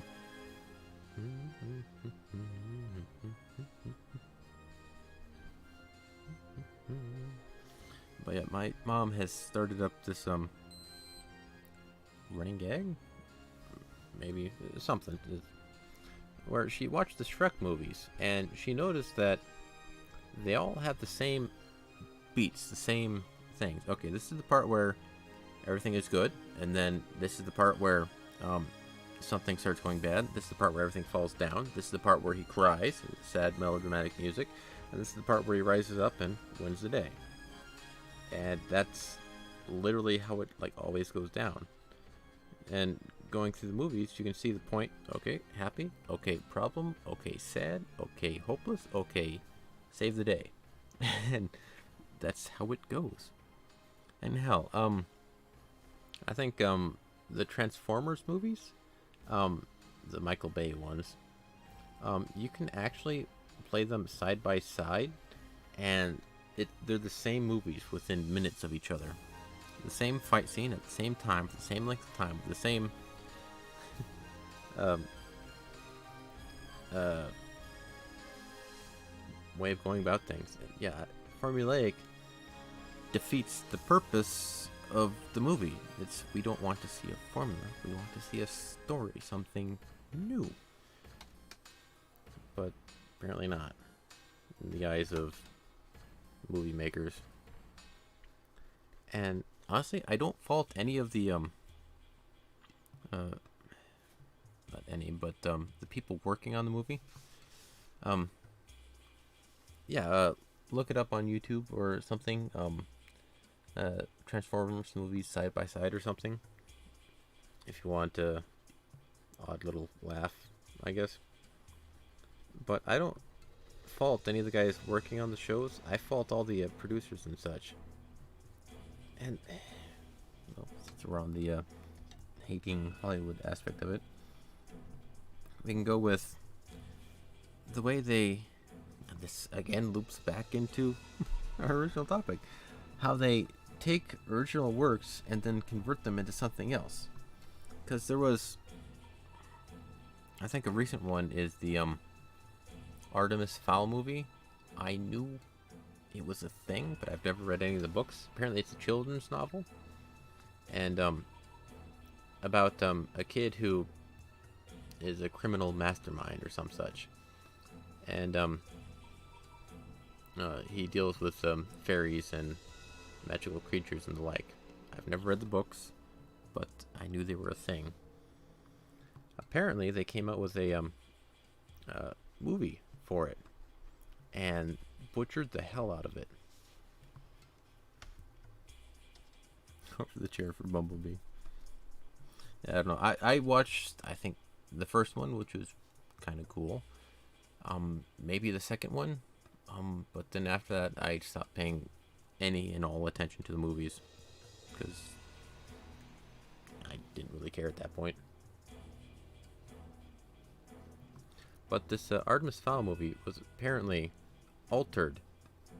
Speaker 1: But yeah, my mom has started up this running gag, maybe something, where she watched the Shrek movies and she noticed that they all have the same beats, the same things. Okay, this is the part where everything is good, and then this is the part where something starts going bad. This is the part where everything falls down. This is the part where he cries, sad melodramatic music, and this is the part where he rises up and wins the day. And that's literally how it like always goes down. And going through the movies, you can see the point. Okay, happy. Okay, problem. Okay, sad. Okay, hopeless. Okay, save the day. And that's how it goes. And hell, I think the Transformers movies, the Michael Bay ones, you can actually play them side by side, and they're the same movies within minutes of each other. The same fight scene at the same time, the same length of time, the same way of going about things. Yeah, formulaic defeats the purpose of the movie. We don't want to see a formula. We want to see a story, something new. But apparently not, in the eyes of movie makers. And honestly, I don't fault any of the not any, but the people working on the movie. Look it up on YouTube or something. Transformers movies side by side or something, if you want a odd little laugh, I guess. But I don't fault any of the guys working on the shows. I fault all the producers and such. And since we're on the hating Hollywood aspect of it. We can go with the way they, this again loops back into our original topic, how they take original works and then convert them into something else. Because there was, I think a recent one is the Artemis Fowl movie. I knew it was a thing, but I've never read any of the books. Apparently it's a children's novel. And about a kid who is a criminal mastermind or some such. And he deals with fairies and magical creatures and the like. I've never read the books, but I knew they were a thing. Apparently they came out with a movie for it and butchered the hell out of it. Over the chair for Bumblebee. Yeah, I don't know. I watched, I think, the first one, which was kind of cool. Maybe the second one. But then after that, I stopped paying any and all attention to the movies because I didn't really care at that point. But this Artemis Fowl movie was apparently altered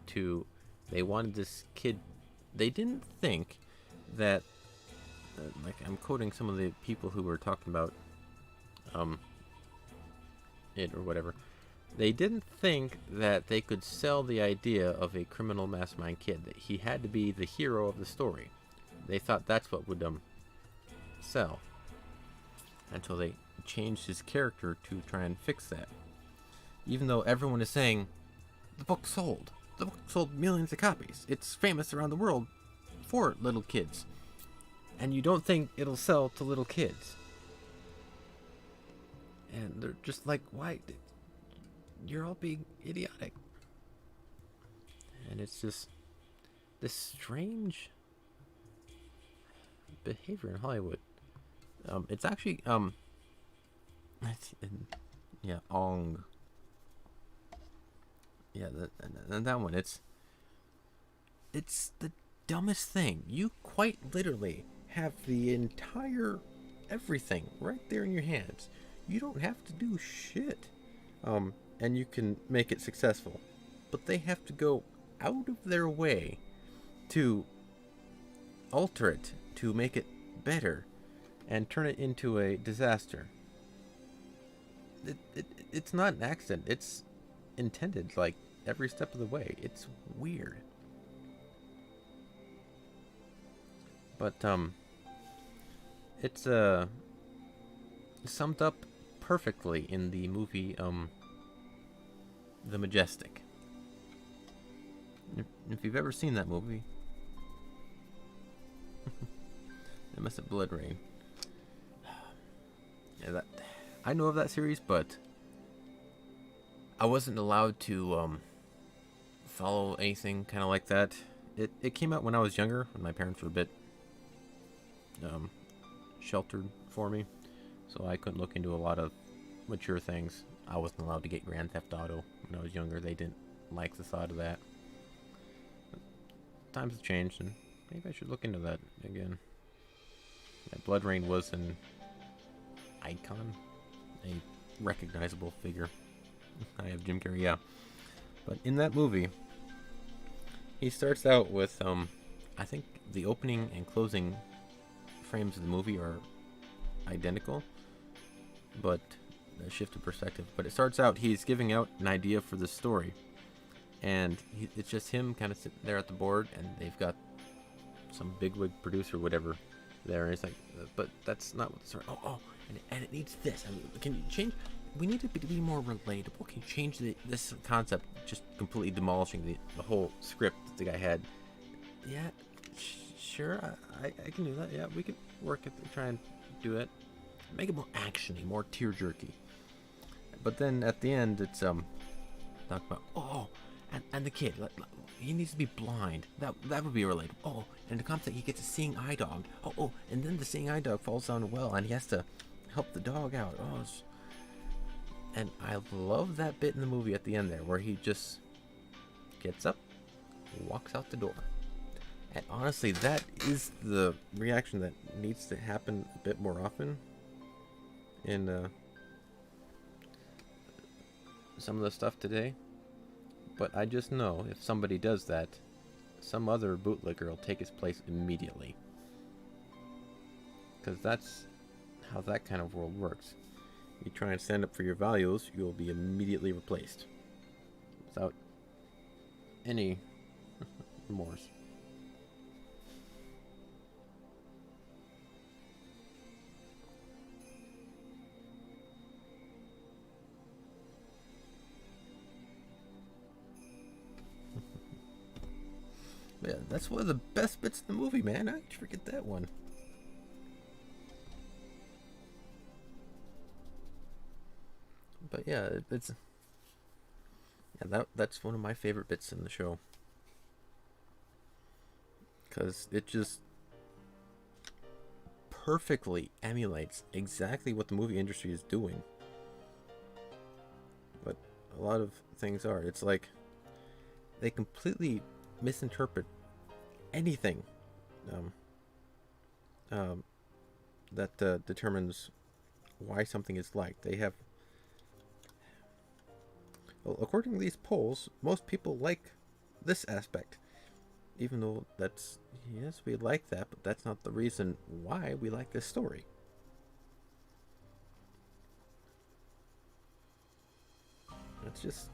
Speaker 1: to, they wanted this kid, they didn't think that, like I'm quoting some of the people who were talking about it or whatever, they didn't think that they could sell the idea of a criminal mastermind kid, that he had to be the hero of the story. They thought that's what would sell, until they changed his character to try and fix that. Even though everyone is saying the book sold millions of copies, it's famous around the world for little kids, and you don't think it'll sell to little kids. And they're just like, why? You're all being idiotic. And it's just this strange behavior in Hollywood. It's actually yeah, Ong. Yeah, that one. It's the dumbest thing. You quite literally have the entire everything right there in your hands. You don't have to do shit. And you can make it successful. But they have to go out of their way to alter it, to make it better, and turn it into a disaster. It's not an accident. It's intended, like, every step of the way. It's weird. But, it's, summed up perfectly in the movie, The Majestic. If you've ever seen that movie, it must have Blood Rain. Yeah, I know of that series, but I wasn't allowed to follow anything kind of like that. It came out when I was younger, when my parents were a bit sheltered for me, so I couldn't look into a lot of mature things. I wasn't allowed to get Grand Theft Auto when I was younger. They didn't like the thought of that. But times have changed, and maybe I should look into that again. That Blood Rain was an icon, a recognizable figure. I have Jim Carrey, yeah. But in that movie, he starts out with, I think the opening and closing frames of the movie are identical, but a shift of perspective. But it starts out, he's giving out an idea for the story, and it's just him kind of sitting there at the board, and they've got some bigwig producer, whatever, there, and he's like, but that's not what the story. Oh, and it needs this. I mean, can you change? We need to be more relatable. Can you change this concept? Just completely demolishing the whole script that the guy had. Yeah, sure, I can do that. Yeah, we can work at try and do it. Make it more actiony, more tear-jerky. But then at the end, it's talk about and the kid, he needs to be blind. That would be relatable. Oh, and the concept, he gets a seeing eye dog. Oh, and then the seeing eye dog falls down a well, and he has to help the dog out. And I love that bit in the movie at the end there, where he just gets up, walks out the door, And honestly, that is the reaction that needs to happen a bit more often in some of the stuff today. But I just know if somebody does that, some other bootlegger will take its place immediately. Because that's how that kind of world works. You try and stand up for your values, you will be immediately replaced. Without any remorse. Yeah, that's one of the best bits of the movie, man. I forget that one. But yeah, it's that's one of my favorite bits in the show because it just perfectly emulates exactly what the movie industry is doing. But a lot of things are. It's like they completely misinterpret anything um, um, that determines why something is liked. They have, well, according to these polls, most people like this aspect, even though that's, yes, we like that, but that's not the reason why we like this story. It's just,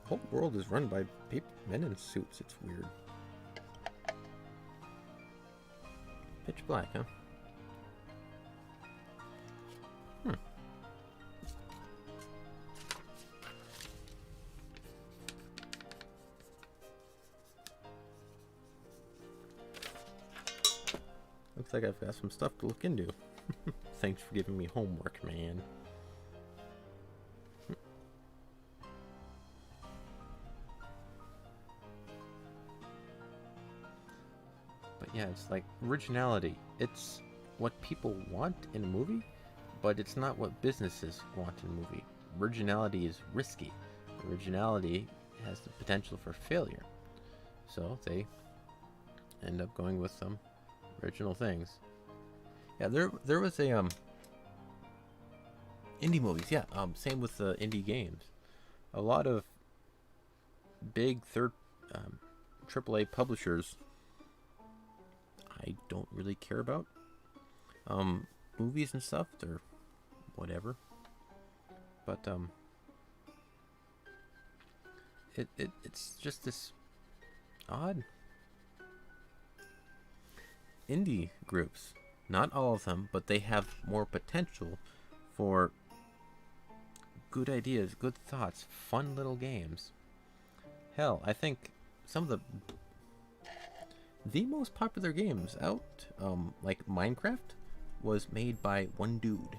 Speaker 1: the whole world is run by people, men in suits. It's weird. Pitch black, huh? Looks like I've got some stuff to look into. Thanks for giving me homework, man. But yeah, it's like originality. It's what people want in a movie, but it's not what businesses want in a movie. Originality is risky. Originality has the potential for failure. So they end up going with some original things. Yeah, there was a indie movies. Yeah, same with the indie games. A lot of big AAA publishers I don't really care about. Movies and stuff, they're whatever. But it's just this odd indie groups. Not all of them, but they have more potential for good ideas, good thoughts, fun little games. Hell, I think some of the most popular games out, like Minecraft, was made by one dude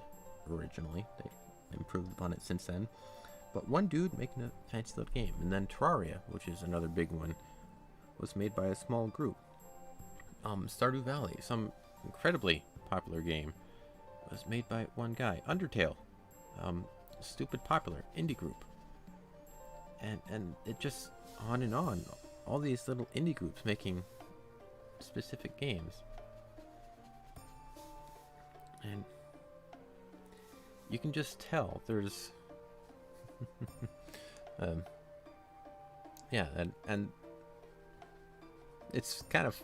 Speaker 1: originally. They improved upon it since then. But one dude making a fancy little game. And then Terraria, which is another big one, was made by a small group. Stardew Valley, some incredibly popular game, was made by one guy. Undertale, stupid popular indie group. And it just on and on. All these little indie groups making specific games. And you can just tell there's yeah, and it's kind of,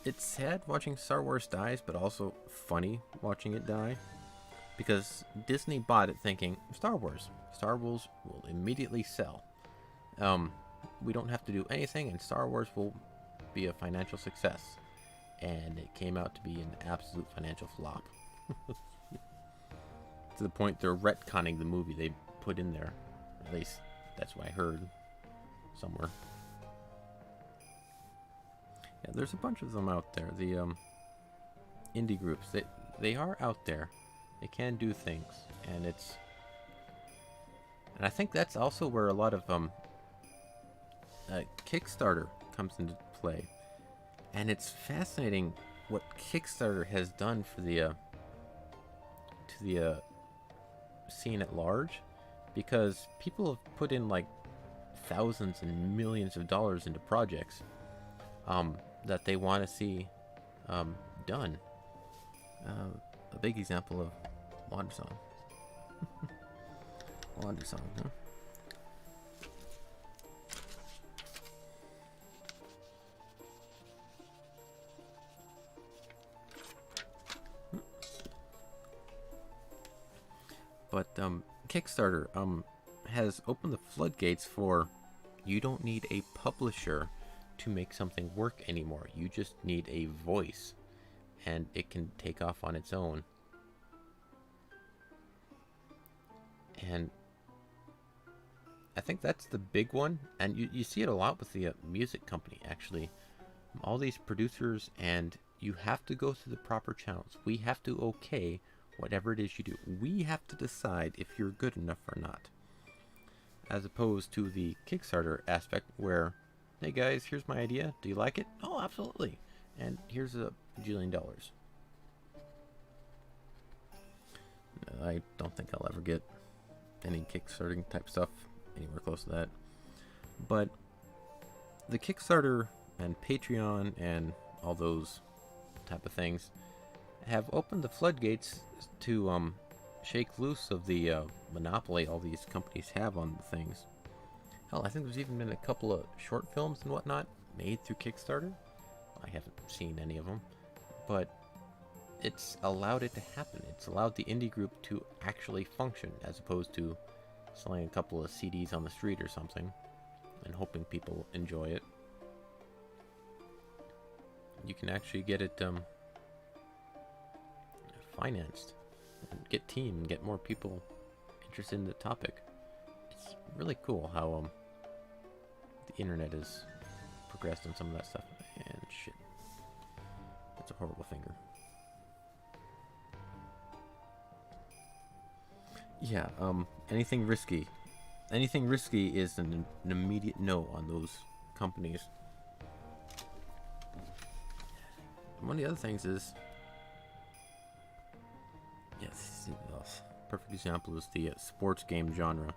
Speaker 1: it's sad watching Star Wars dies, but also funny watching it die, because Disney bought it thinking Star Wars will immediately sell. We don't have to do anything, and Star Wars will be a financial success. And it came out to be an absolute financial flop. To the point they're retconning the movie they put in there. At least that's what I heard somewhere. Yeah, there's a bunch of them out there. The indie groups, they are out there. They can do things, and I think that's also where a lot of Kickstarter comes into play. And it's fascinating what Kickstarter has done for the to the scene at large, because people have put in like thousands and millions of dollars into projects that they want to see done. A big example of WanderSong. WanderSong, huh? But Kickstarter has opened the floodgates for, you don't need a publisher to make something work anymore. You just need a voice, and it can take off on its own. And I think that's the big one, and you see it a lot with the music company, actually. All these producers, and you have to go through the proper channels. We have to okay whatever it is you do. We have to decide if you're good enough or not. As opposed to the Kickstarter aspect where, hey guys, here's my idea. Do you like it? Oh, absolutely. And here's $1 bajillion. I don't think I'll ever get any Kickstarting type stuff anywhere close to that. But the Kickstarter and Patreon and all those type of things have opened the floodgates to shake loose of the monopoly all these companies have on the things. Hell, I think there's even been a couple of short films and whatnot made through Kickstarter. I haven't seen any of them, but it's allowed it to happen. It's allowed the indie group to actually function, as opposed to selling a couple of CDs on the street or something and hoping people enjoy it. You can actually get it financed and get team and get more people interested in the topic. It's really cool how the internet has progressed on some of that stuff. And shit, that's a horrible finger. Yeah, anything risky is an immediate no on those companies. One of the other things is, yes, perfect example is the sports game genre.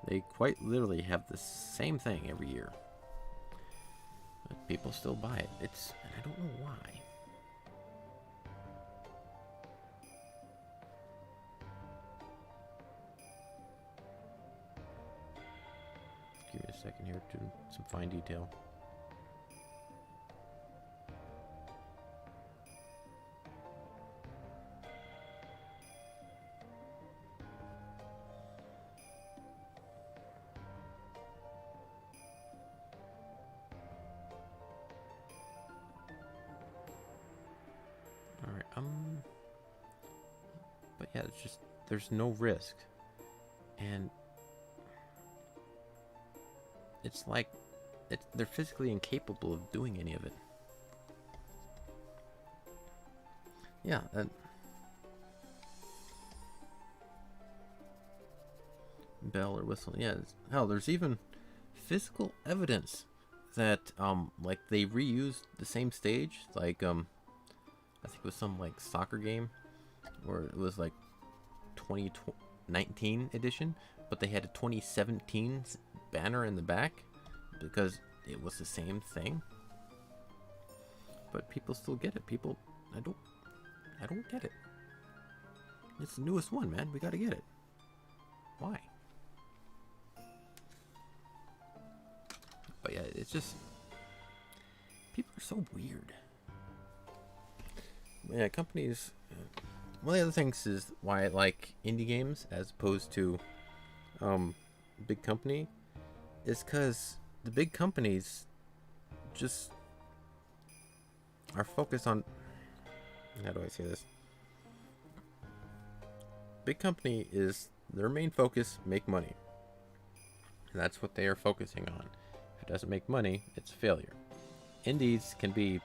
Speaker 1: They quite literally have the same thing every year, but people still buy it. And I don't know why. Give me a second here to some fine detail. But yeah, it's just, there's no risk. And it's like, they're physically incapable of doing any of it. Yeah, bell or whistle. Yeah, hell, there's even physical evidence that, like, they reused the same stage. Like, I think it was some, like, soccer game where it was like 2019 edition, but they had a 2017 banner in the back because it was the same thing. But people still get it. I don't get it. It's the newest one, man. We gotta get it. Why? But yeah, it's just, people are so weird. Yeah, companies. One of the other things is why I like indie games as opposed to big company is because the big companies just are focused on, how do I say this? Big company is their main focus, make money. And that's what they are focusing on. If it doesn't make money, it's a failure. Indies can be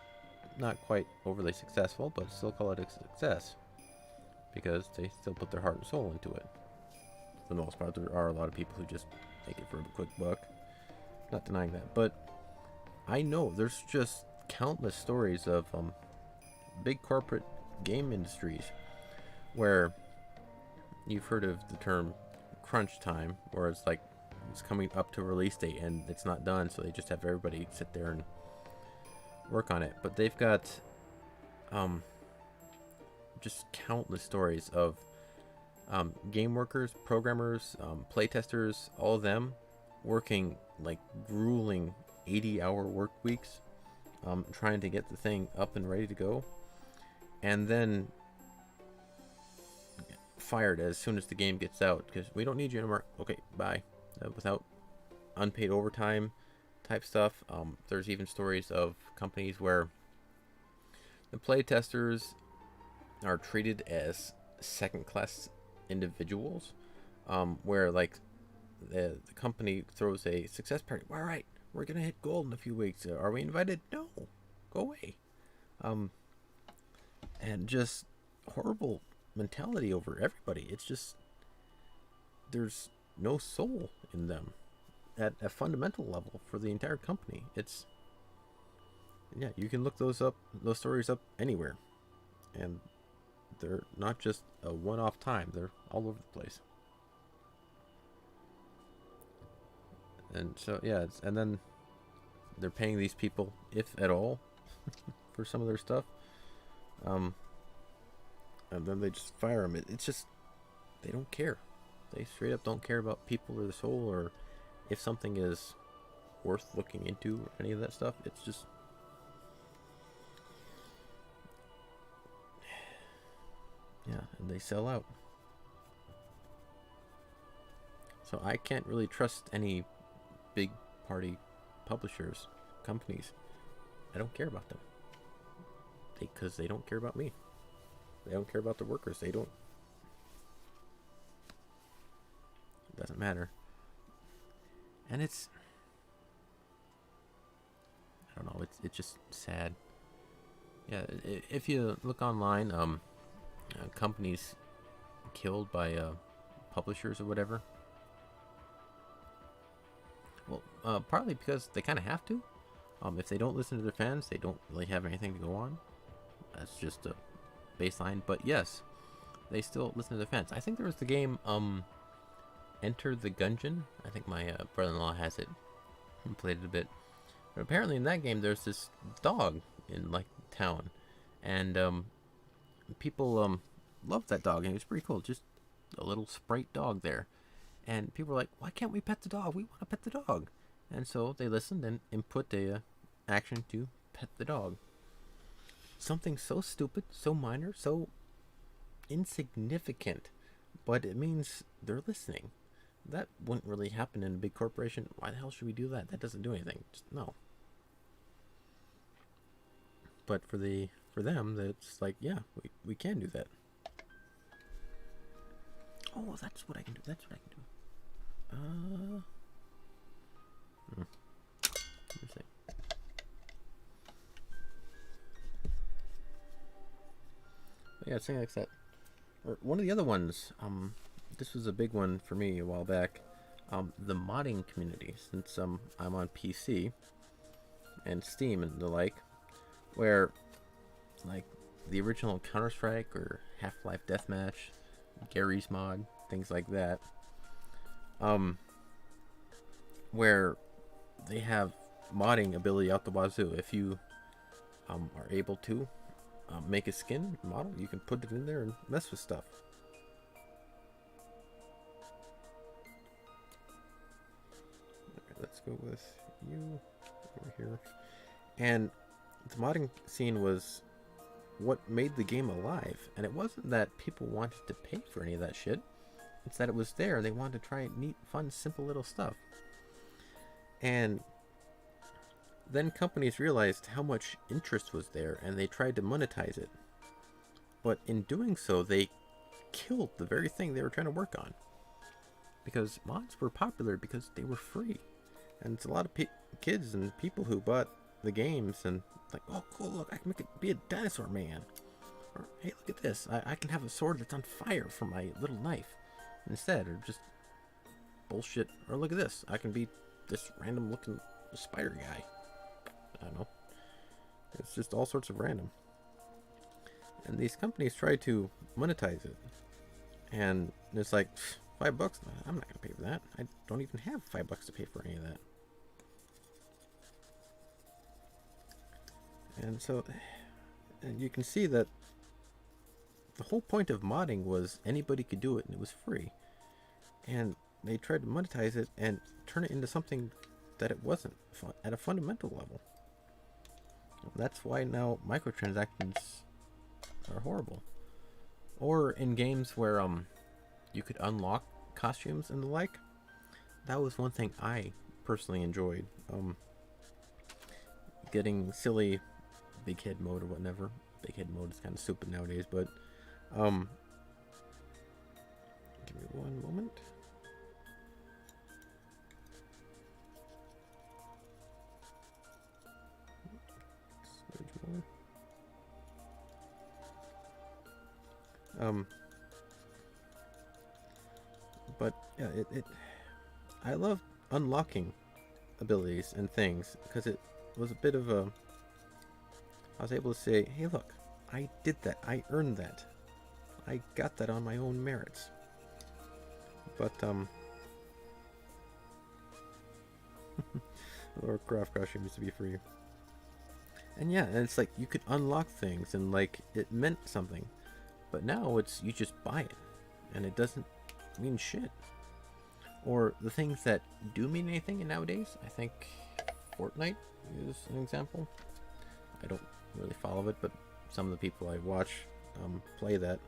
Speaker 1: not quite overly successful, but still call it a success because they still put their heart and soul into it. For the most part, there are a lot of people who just make it for a quick buck. Not denying that, but I know there's just countless stories of big corporate game industries where you've heard of the term crunch time, where it's like is coming up to release date and it's not done, so they just have everybody sit there and work on it. But they've got just countless stories of game workers, programmers, playtesters, all of them working like grueling 80-hour work weeks, trying to get the thing up and ready to go, and then fired as soon as the game gets out because we don't need you anymore. Okay, bye. Without unpaid overtime type stuff. There's even stories of companies where the playtesters are treated as second-class individuals, where like the company throws a success party. All right, we're gonna hit gold in a few weeks. Are we invited? No, go away. And just horrible mentality over everybody. It's just there's no soul in them at a fundamental level for the entire company. It's you can look those stories up anywhere, and they're not just a one-off time. They're all over the place. And so and then they're paying these people, if at all, for some of their stuff. And then they just fire them. It's just they don't care. They straight up don't care about people or the soul or if something is worth looking into or any of that stuff. It's just and they sell out. So I can't really trust any big party publishers, companies. I don't care about them. Because they don't care about me. They don't care about the workers. It doesn't matter. And it's, I don't know, it's just sad. Yeah, if you look online, companies killed by publishers or whatever. Well, partly because they kind of have to. If they don't listen to their fans, they don't really have anything to go on. That's just a baseline. But yes, they still listen to their fans. I think there was the game Enter the Gungeon. I think my brother-in-law has it. He played it a bit. But apparently in that game there's this dog in like town, and people loved that dog, and it was pretty cool. Just a little sprite dog there, and people were like, "Why can't we pet the dog? We want to pet the dog." And so they listened and input a action to pet the dog. Something so stupid, so minor, so insignificant, but it means they're listening. That wouldn't really happen in a big corporation. Why the hell should we do that? That doesn't do anything. Just no. But for them, it's like, yeah, we can do that. Oh, that's what I can do. That's what I can do. Let me see. But yeah, something like that. Or one of the other ones, this was a big one for me a while back. The modding community, since I'm on PC and Steam and the like, where like the original Counter-Strike or Half-Life Deathmatch, Garry's Mod, things like that, where they have modding ability out the wazoo. If you are able to make a skin model, you can put it in there and mess with stuff. Okay, let's go with you over here. And the modding scene was what made the game alive, and it wasn't that people wanted to pay for any of that shit. It's that it was there and they wanted to try neat, fun, simple little stuff. And then companies realized how much interest was there and they tried to monetize it. But in doing so, they killed the very thing they were trying to work on. Because mods were popular because they were free. And it's a lot of kids and people who bought the games and like, oh cool, look, I can make it be a dinosaur man. Or hey, look at this, I can have a sword that's on fire for my little knife instead. Or just bullshit. Or look at this, I can be this random looking spider guy. I don't know. It's just all sorts of random. And these companies try to monetize it. And it's like, $5. I'm not gonna pay for that. I don't even have $5 to pay for any of that. And so, and you can see that the whole point of modding was anybody could do it and it was free. And they tried to monetize it and turn it into something that it wasn't at a fundamental level. That's why now microtransactions are horrible. Or in games where you could unlock costumes and the like. That was one thing I personally enjoyed. Getting silly big head mode or whatever. Big head mode is kind of stupid nowadays, but give me one moment. But yeah, I love unlocking abilities and things because it was a bit of a. I was able to say, "Hey, look, I did that. I earned that. I got that on my own merits." But or craft costume used to be free. And yeah, and it's like you could unlock things and like it meant something. But now it's you just buy it and it doesn't mean shit. Or the things that do mean anything nowadays, I think Fortnite is an example. I don't really follow it, but some of the people I watch play that.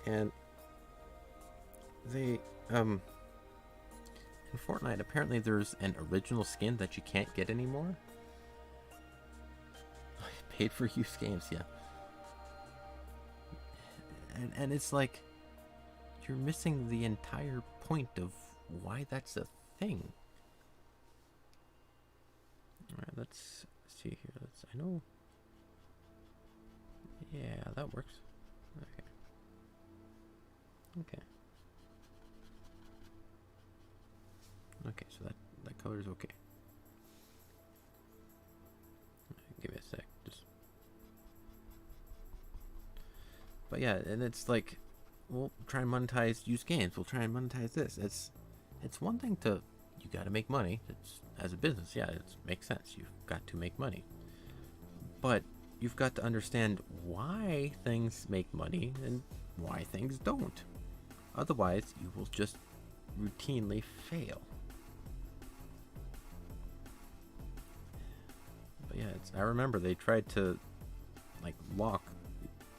Speaker 1: And they in Fortnite apparently there's an original skin that you can't get anymore. Paid for use games, yeah. And it's like you're missing the entire point of why that's a thing. Alright, let's see here. I know. Yeah, that works. Okay. Okay. Okay, so that color is okay. Give me a sec. But yeah, and it's like, we'll try and monetize used games. We'll try and monetize this. It's one thing to, you got to make money. It's as a business, yeah, it makes sense. You've got to make money, but you've got to understand why things make money and why things don't. Otherwise, you will just routinely fail. But yeah, I remember they tried to like lock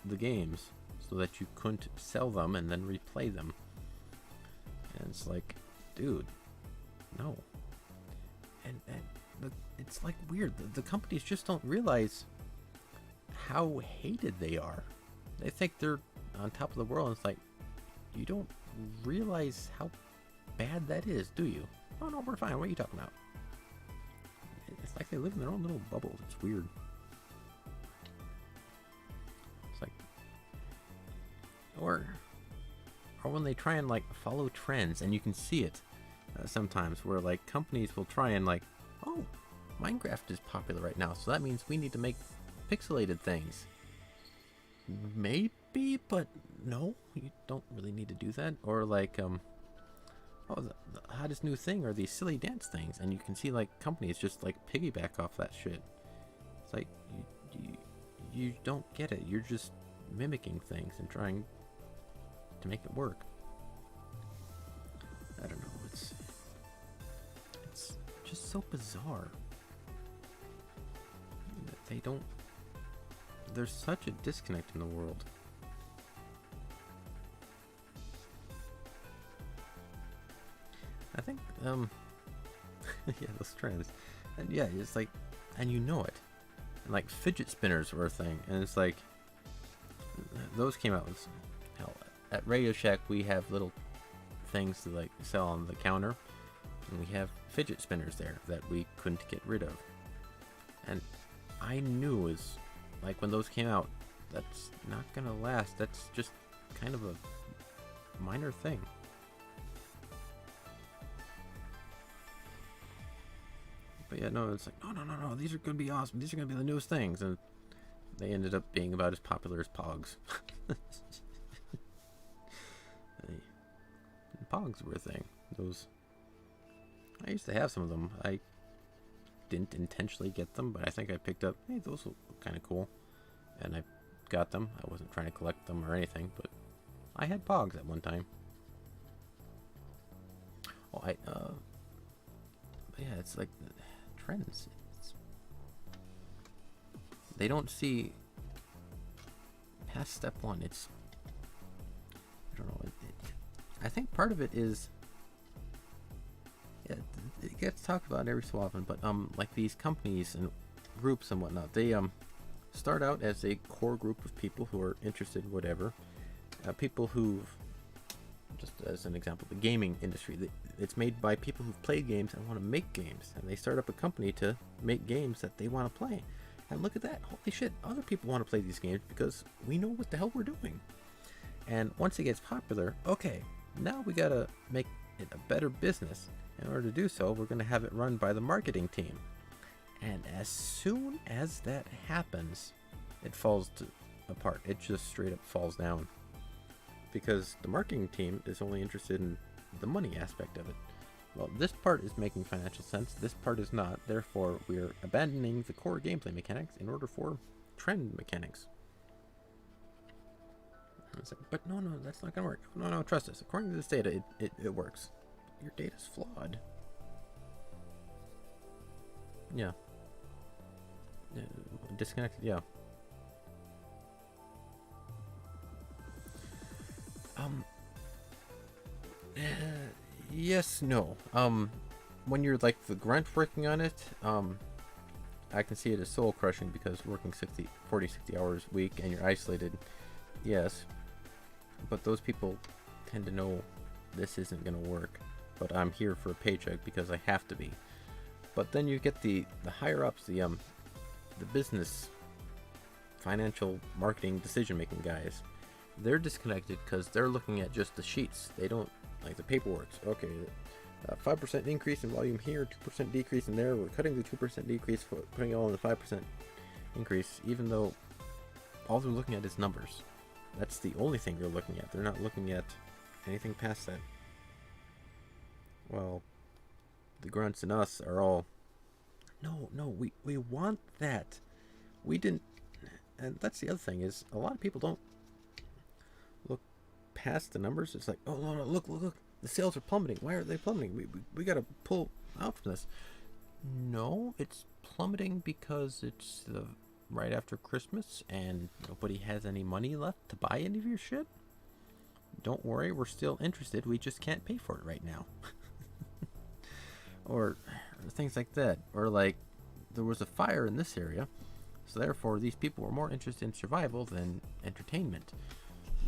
Speaker 1: the games so that you couldn't sell them and then replay them. And it's like, dude, no. And it's like weird. The companies just don't realize how hated they are. They think they're on top of the world. And it's like, you don't realize how bad that is, do you? Oh no, we're fine. What are you talking about? It's like they live in their own little bubble. It's weird. It's like, or when they try and like follow trends, and you can see it sometimes where like companies will try and like, oh, Minecraft is popular right now, so that means we need to make pixelated things. Maybe, but no, you don't really need to do that. Or like oh, the hottest new thing are these silly dance things, and you can see like companies just like piggyback off that shit. It's like you don't get it. You're just mimicking things and trying to make it work. I don't know. It's just so bizarre that they don't. There's such a disconnect in the world. I think yeah, those trends, and yeah, it's like, and you know it, and like fidget spinners were a thing, and it's like those came out with hell. At Radio Shack we have little things to like sell on the counter, and we have fidget spinners there that we couldn't get rid of, and I knew is like when those came out, that's not gonna last. That's just kind of a minor thing. But yeah, no, it's like, no, these are gonna be awesome. These are gonna be the newest things, and they ended up being about as popular as Pogs. Pogs were a thing. Those, I used to have some of them. I didn't intentionally get them, but I think I picked up, hey, those look kind of cool, and I got them. I wasn't trying to collect them or anything, but I had Pogs at one time. Oh, yeah, it's like trends. They don't see past step one. It's, I don't know. I think part of it is, yeah, it gets talked about every so often, but like these companies and groups and whatnot, they start out as a core group of people who are interested in whatever. People who've, just as an example, the gaming industry. It's made by people who've played games and want to make games, and they start up a company to make games that they want to play. And look at that, holy shit, other people want to play these games because we know what the hell we're doing. And once it gets popular, okay, now we gotta make it a better business. In order to do so, we're gonna have it run by the marketing team. And as soon as that happens, it falls apart. It just straight up falls down. Because the marketing team is only interested in the money aspect of it. Well, this part is making financial sense, this part is not, therefore we're abandoning the core gameplay mechanics in order for trend mechanics. Like, but no, that's not gonna work. No, trust us. According to this data, it works. Your data's flawed. Yeah. Disconnected, yeah. Yes, no. When you're like the grunt working on it, I can see it as soul crushing because working 40, 60 hours a week and you're isolated. Yes. But those people tend to know this isn't going to work. But I'm here for a paycheck because I have to be. But then you get the higher ups, the business, financial, marketing, decision making guys. They're disconnected because they're looking at just the sheets. They don't like the paperwork. Okay, 5% increase in volume here, 2% decrease in there. We're cutting the 2% decrease, putting it all in the 5% increase, even though all they're looking at is numbers. That's the only thing they're looking at. They're not looking at anything past that. Well, the grunts and us are all, no, we want that. We didn't, and that's the other thing is a lot of people don't look past the numbers. It's like, oh no, look, the sales are plummeting. Why are they plummeting? We got to pull out from this. No, it's plummeting because it's right after Christmas and nobody has any money left to buy any of your shit. Don't worry, we're still interested. We just can't pay for it right now. or things like that. Or like, there was a fire in this area, so therefore these people were more interested in survival than entertainment.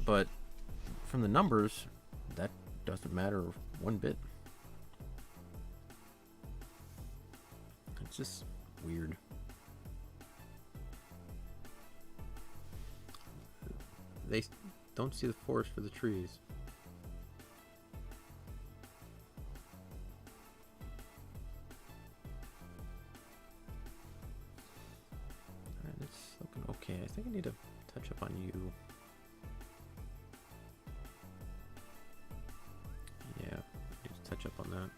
Speaker 1: But from the numbers, that doesn't matter one bit. It's just weird. They don't see the forest for the trees. Alright, it's looking okay. I think I need to touch up on you. Yeah, I need to touch up on that.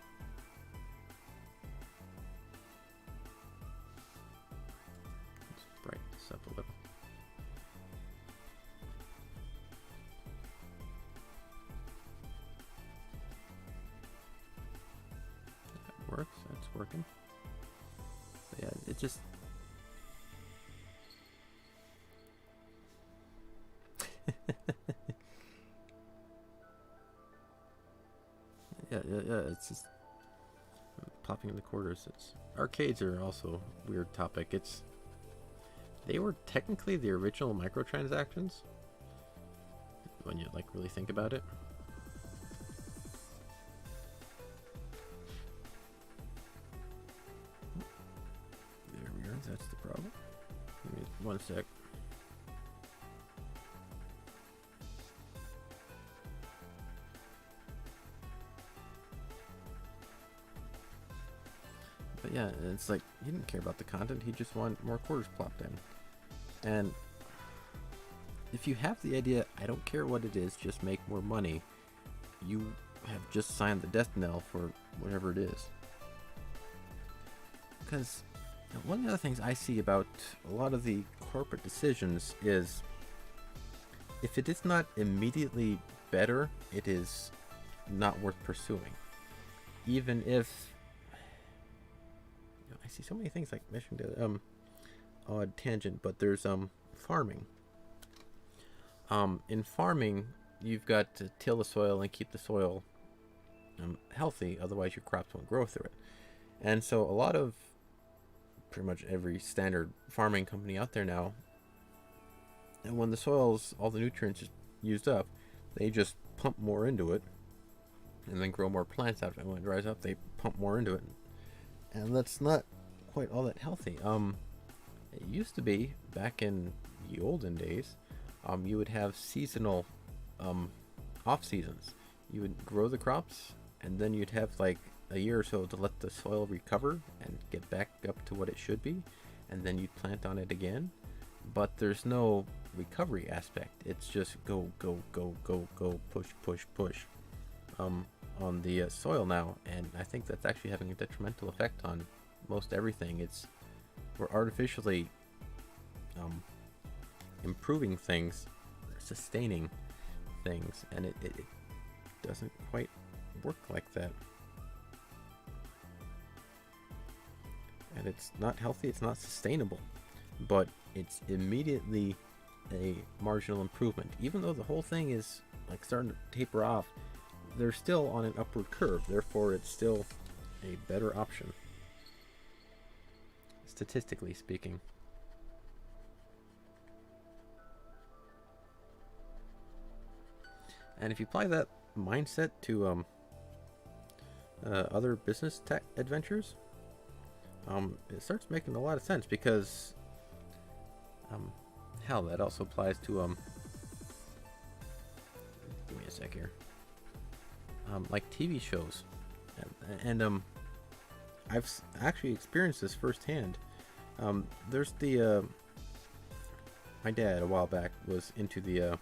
Speaker 1: Let's brighten this up a little. That works, that's working. But yeah, it just... yeah, it's just popping in the quarters. Arcades are also a weird topic. They were technically the original microtransactions when you like really think about it. There we go. That's the problem. Give me 1 sec. But yeah, it's like he didn't care about the content, he just wanted more quarters plopped in. And if you have the idea, I don't care what it is, just make more money, you have just signed the death knell for whatever it is. Because one of the other things I see about a lot of the corporate decisions is if it is not immediately better, it is not worth pursuing. Even if I see so many things like mission to odd tangent, but there's farming. In farming, you've got to till the soil and keep the soil healthy, otherwise your crops won't grow through it. And so a lot of pretty much every standard farming company out there now, and when the soil's all the nutrients used up, they just pump more into it and then grow more plants out of it. When it dries up, they pump more into it, and that's not quite all that healthy. It used to be back in the olden days, you would have seasonal off seasons. You would grow the crops, and then you'd have like a year or so to let the soil recover and get back up to what it should be, and then you'd plant on it again. But there's no recovery aspect. It's just go, go, go, go, go, push, push, push on the soil now, and I think that's actually having a detrimental effect on most everything. We're artificially improving things, sustaining things, and it doesn't quite work like that. And it's not healthy, it's not sustainable, but it's immediately a marginal improvement. Even though the whole thing is like starting to taper off, they're still on an upward curve, therefore it's still a better option, statistically speaking. And if you apply that mindset to other business tech adventures, it starts making a lot of sense, because hell, that also applies to give me a sec here, like TV shows, and I've actually experienced this firsthand. There's the my dad a while back was into the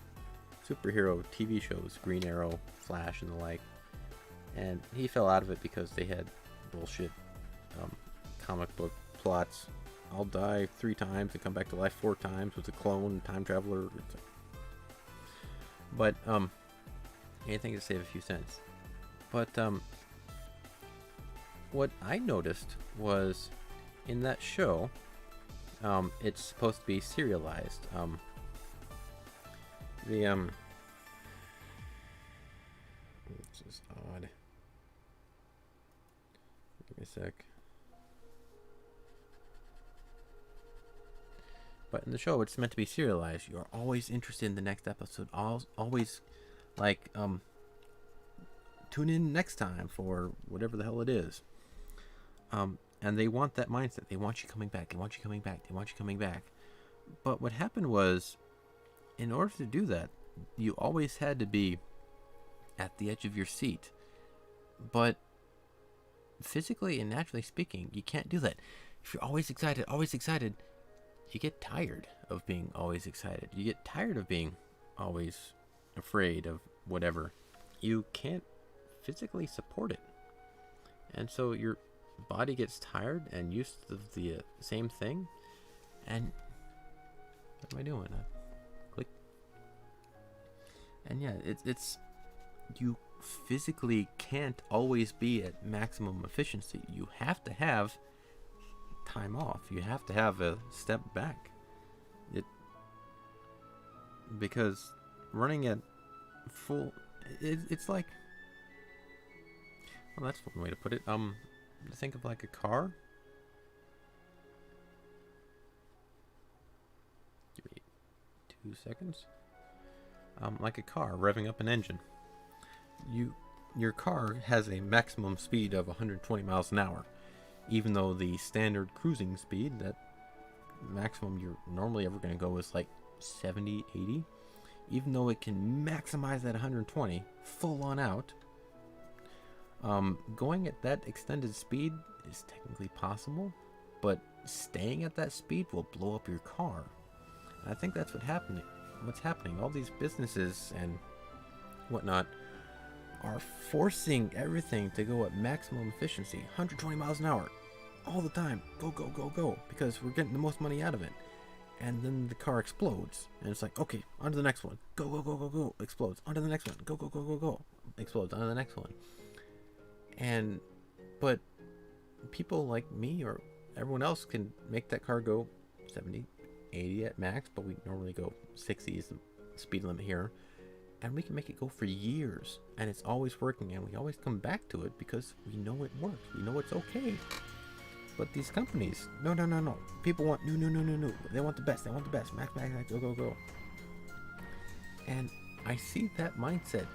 Speaker 1: superhero TV shows, Green Arrow, Flash, and the like, and he fell out of it because they had bullshit comic book plots. I'll die 3 times and come back to life 4 times with a clone, time traveler. But anything to save a few cents. But what I noticed was in that show, it's supposed to be serialized. It's just odd. Give me a sec. But in the show, it's meant to be serialized. You're always interested in the next episode. Always, like, tune in next time for whatever the hell it is. And they want that mindset. They want you coming back. They want you coming back. They want you coming back. But what happened was, in order to do that, you always had to be at the edge of your seat. But physically and naturally speaking, you can't do that. If you're always excited, you get tired of being always excited. You get tired of being always afraid of whatever. You can't physically support it. And so your body gets tired and used to the same thing. And what am I doing? Click. And yeah, it's you physically can't always be at maximum efficiency. You have to have time off. You have to have a step back. Because running at full, it's like, well, that's one way to put it. Think of like a car. Give me 2 seconds. Like a car revving up an engine. Your car has a maximum speed of 120 miles an hour. Even though the standard cruising speed, that maximum you're normally ever going to go is like 70, 80. Even though it can maximize that 120 full on out, going at that extended speed is technically possible, but staying at that speed will blow up your car. And I think that's what's happening. All these businesses and whatnot are forcing everything to go at maximum efficiency, 120 miles an hour, all the time. Go, go, go, go, because we're getting the most money out of it. And then the car explodes, and it's like, okay, on to the next one. Go, go, go, go, go, explodes. On to the next one. Go, go, go, go, go, explodes. On to the next one. But people like me or everyone else can make that car go 70, 80 at max, but we normally go 60 is the speed limit here. And we can make it go for years, and it's always working, and we always come back to it because we know it works. We know it's okay. But these companies, no. People want new. They want the best. Max, go, go, go. And I see that mindset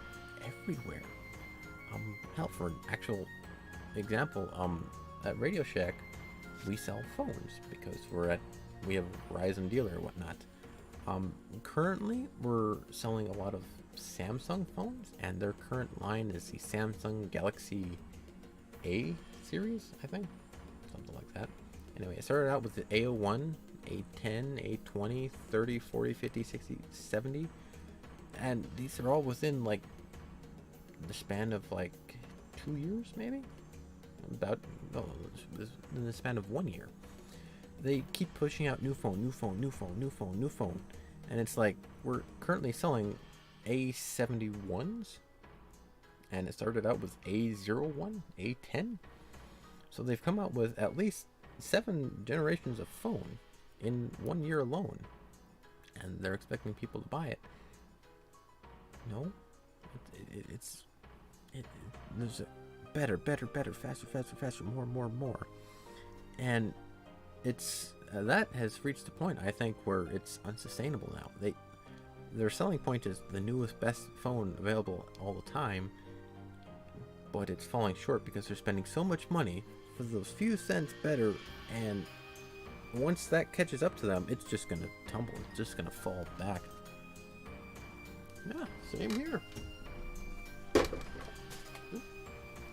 Speaker 1: everywhere. Hell, for an actual example, at Radio Shack, we sell phones because we have a Verizon dealer or whatnot. Currently, we're selling a lot of Samsung phones, and their current line is the Samsung Galaxy A series, I think. Something like that. Anyway, it started out with the A01, A10, A20, 30, 40, 50, 60, 70. And these are all within like the span of like 2 years, maybe? In the span of 1 year. They keep pushing out new phone. And it's like, we're currently selling A71s. And it started out with A01, A10. So they've come out with at least 7 generations of phone in 1 year alone. And they're expecting people to buy it. No. There's a better, faster, more. And it's that has reached a point, I think, where it's unsustainable now. Their selling point is the newest, best phone available all the time, but it's falling short because they're spending so much money for those few cents better, and once that catches up to them, it's just gonna tumble. It's just gonna fall back. Yeah, same here.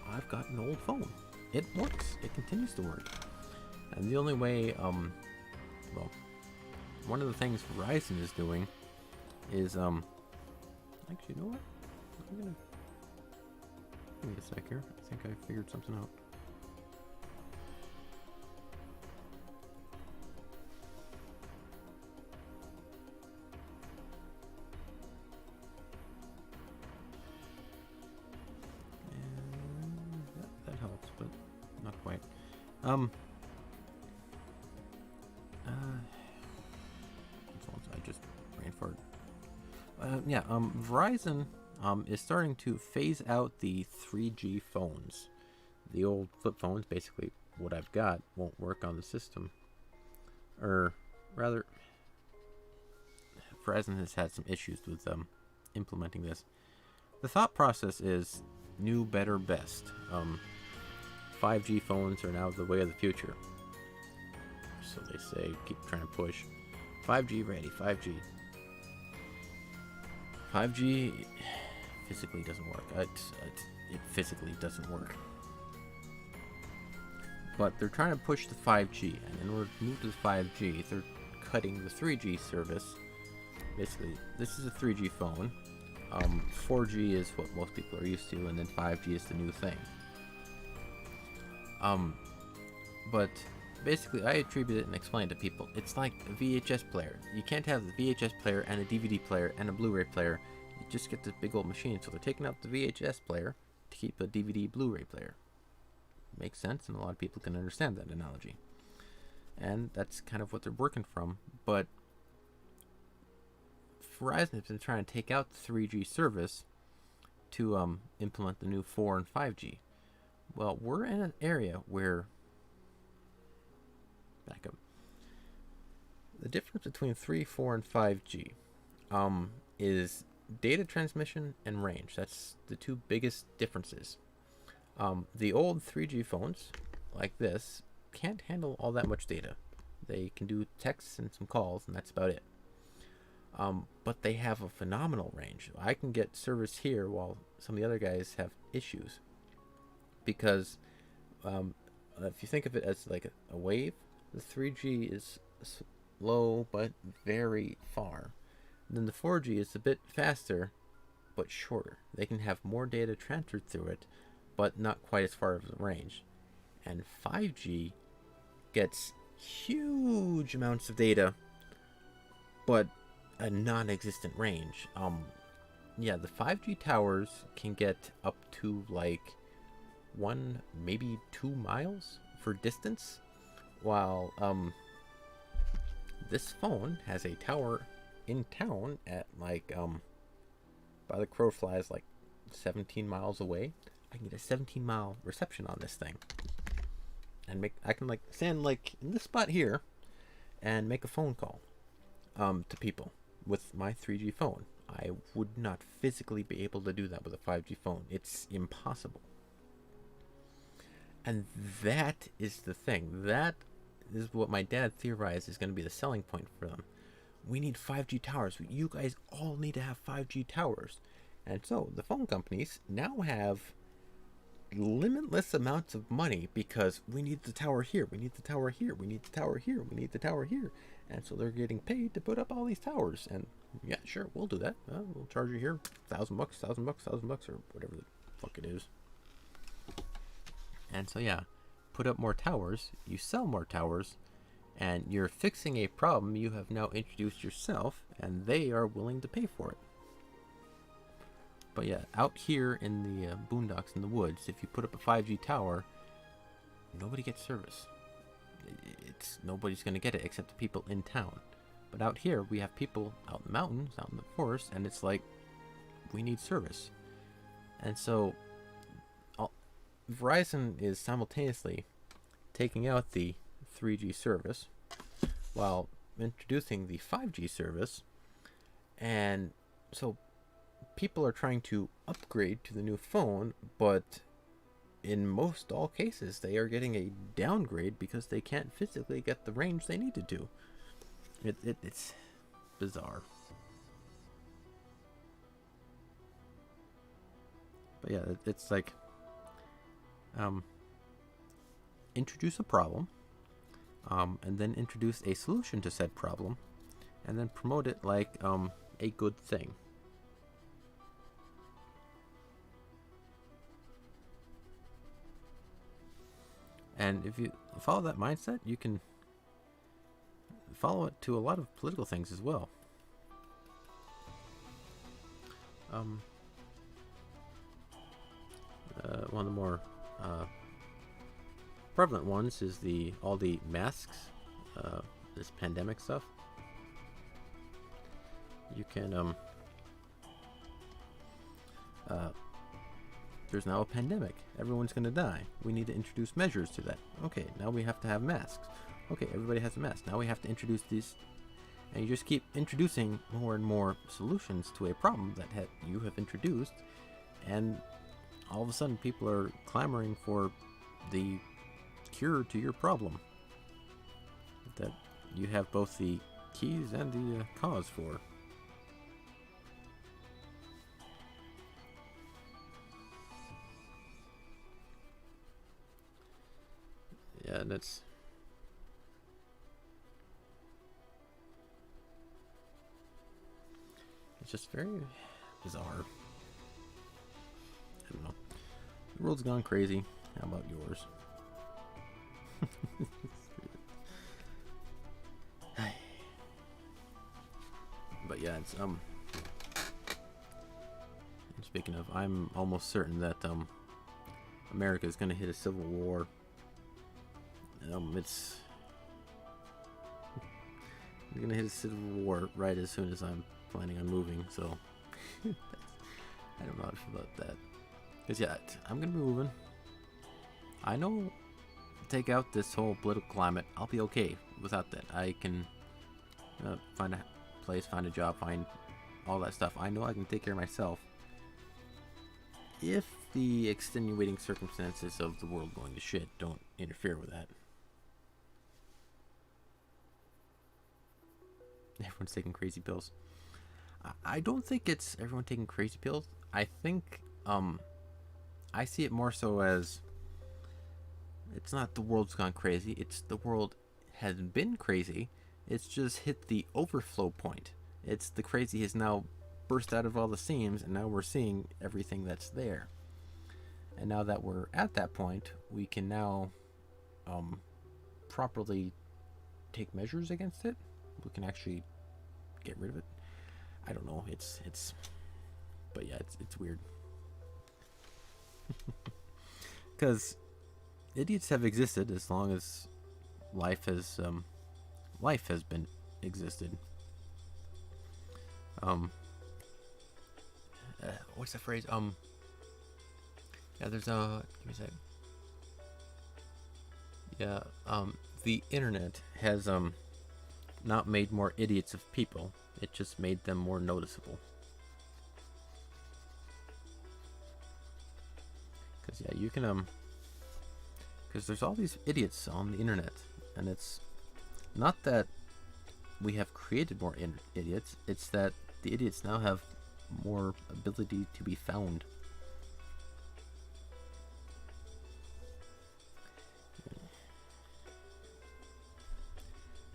Speaker 1: I've got an old phone. It works. It continues to work. And the only way, well, one of the things Verizon is doing is, actually, you know what? Give me a sec here. I think I figured something out. That helps, but not quite. I just brain fart. Verizon is starting to phase out the 3G phones. The old flip phones, basically what I've got, won't work on the system. Or rather, Verizon has had some issues with implementing this. The thought process is new, better, best. 5G phones are now the way of the future. So they say, keep trying to push. 5G ready, 5G. 5G physically doesn't work. It physically doesn't work. But they're trying to push the 5G, and in order to move to the 5G, they're cutting the 3G service. Basically, this is a 3G phone. 4G is what most people are used to, and then 5G is the new thing. But basically, I attribute it and explain to people. It's like a VHS player. You can't have the VHS player and a DVD player and a Blu-ray player. You just get this big old machine. So they're taking out the VHS player to keep a DVD Blu-ray player. Makes sense, and a lot of people can understand that analogy. And that's kind of what they're working from. But Verizon has been trying to take out the 3G service to implement the new 4 and 5G. Well, we're in an area where... Back up. The difference between 3, 4, and 5G is data transmission and range. That's the two biggest differences. The old 3G phones, like this, can't handle all that much data. They can do texts and some calls, and that's about it. But they have a phenomenal range. I can get service here while some of the other guys have issues. Because if you think of it as like a wave, the 3G is slow but very far. And then the 4G is a bit faster, but shorter. They can have more data transferred through it, but not quite as far as the range. And 5G gets huge amounts of data, but a non-existent range. Yeah, the 5G towers can get up to like 1, maybe 2 miles for distance, while this phone has a tower in town at like by the crow flies like 17 miles away. I can get a 17-mile reception on this thing, and I can like stand like in this spot here and make a phone call to people with my 3G phone. I would not physically be able to do that with a 5G phone. It's impossible. And that is the thing. That is what my dad theorized is going to be the selling point for them. We need 5G towers. You guys all need to have 5G towers. And so the phone companies now have limitless amounts of money because we need the tower here, we need the tower here, we need the tower here, we need the tower here. And so they're getting paid to put up all these towers. And yeah, sure, we'll do that. We'll charge you here $1,000, $1,000, or whatever the fuck it is. And so yeah, put up more towers, you sell more towers, and you're fixing a problem you have now introduced yourself, and they are willing to pay for it. But yeah, out here in the boondocks in the woods, if you put up a 5G tower, nobody gets service. Nobody's going to get it except the people in town. But out here, we have people out in the mountains, out in the forest, and it's like, we need service. And so, Verizon is simultaneously taking out the 3G service while introducing the 5G service. And so, people are trying to upgrade to the new phone, but in most all cases, they are getting a downgrade because they can't physically get the range they needed to. It's bizarre. But yeah, it's like introduce a problem, and then introduce a solution to said problem, and then promote it like a good thing. And if you follow that mindset, you can follow it to a lot of political things as well. One of the more prevalent ones is all the masks, this pandemic stuff. You can there's now a pandemic. Everyone's going to die. We need to introduce measures to that. Okay, now we have to have masks. Okay, everybody has a mask. Now we have to introduce these. And you just keep introducing more and more solutions to a problem that you have introduced. And all of a sudden people are clamoring for the cure to your problem that you have both the keys and the cause for. Yeah, and it's just very bizarre. I don't know. The world's gone crazy. How about yours? But yeah, it's speaking of, I'm almost certain that America is going to hit a civil war. It's going to hit a civil war right as soon as I'm planning on moving. So I don't know how to feel about that. Because yeah, I'm going to be moving. I know, take out this whole political climate, I'll be okay without that. I can find a place, find a job, find all that stuff. I know I can take care of myself if the extenuating circumstances of the world going to shit don't interfere with that. Everyone's taking crazy pills. I don't think it's everyone taking crazy pills. I think I see it more so as it's not the world's gone crazy, it's the world has been crazy. It's just hit the overflow point. It's the crazy has now burst out of all the seams, and now we're seeing everything that's there. And now that we're at that point, we can now properly take measures against it. We can actually get rid of it. I don't know. But yeah, it's weird. Because idiots have existed as long as life has been existed. What's the phrase? Yeah, there's a. Give me a sec. Yeah, the internet has not made more idiots of people. It just made them more noticeable. Cause yeah, you can cause there's all these idiots on the internet, and it's not that we have created more idiots. It's that the idiots now have more ability to be found.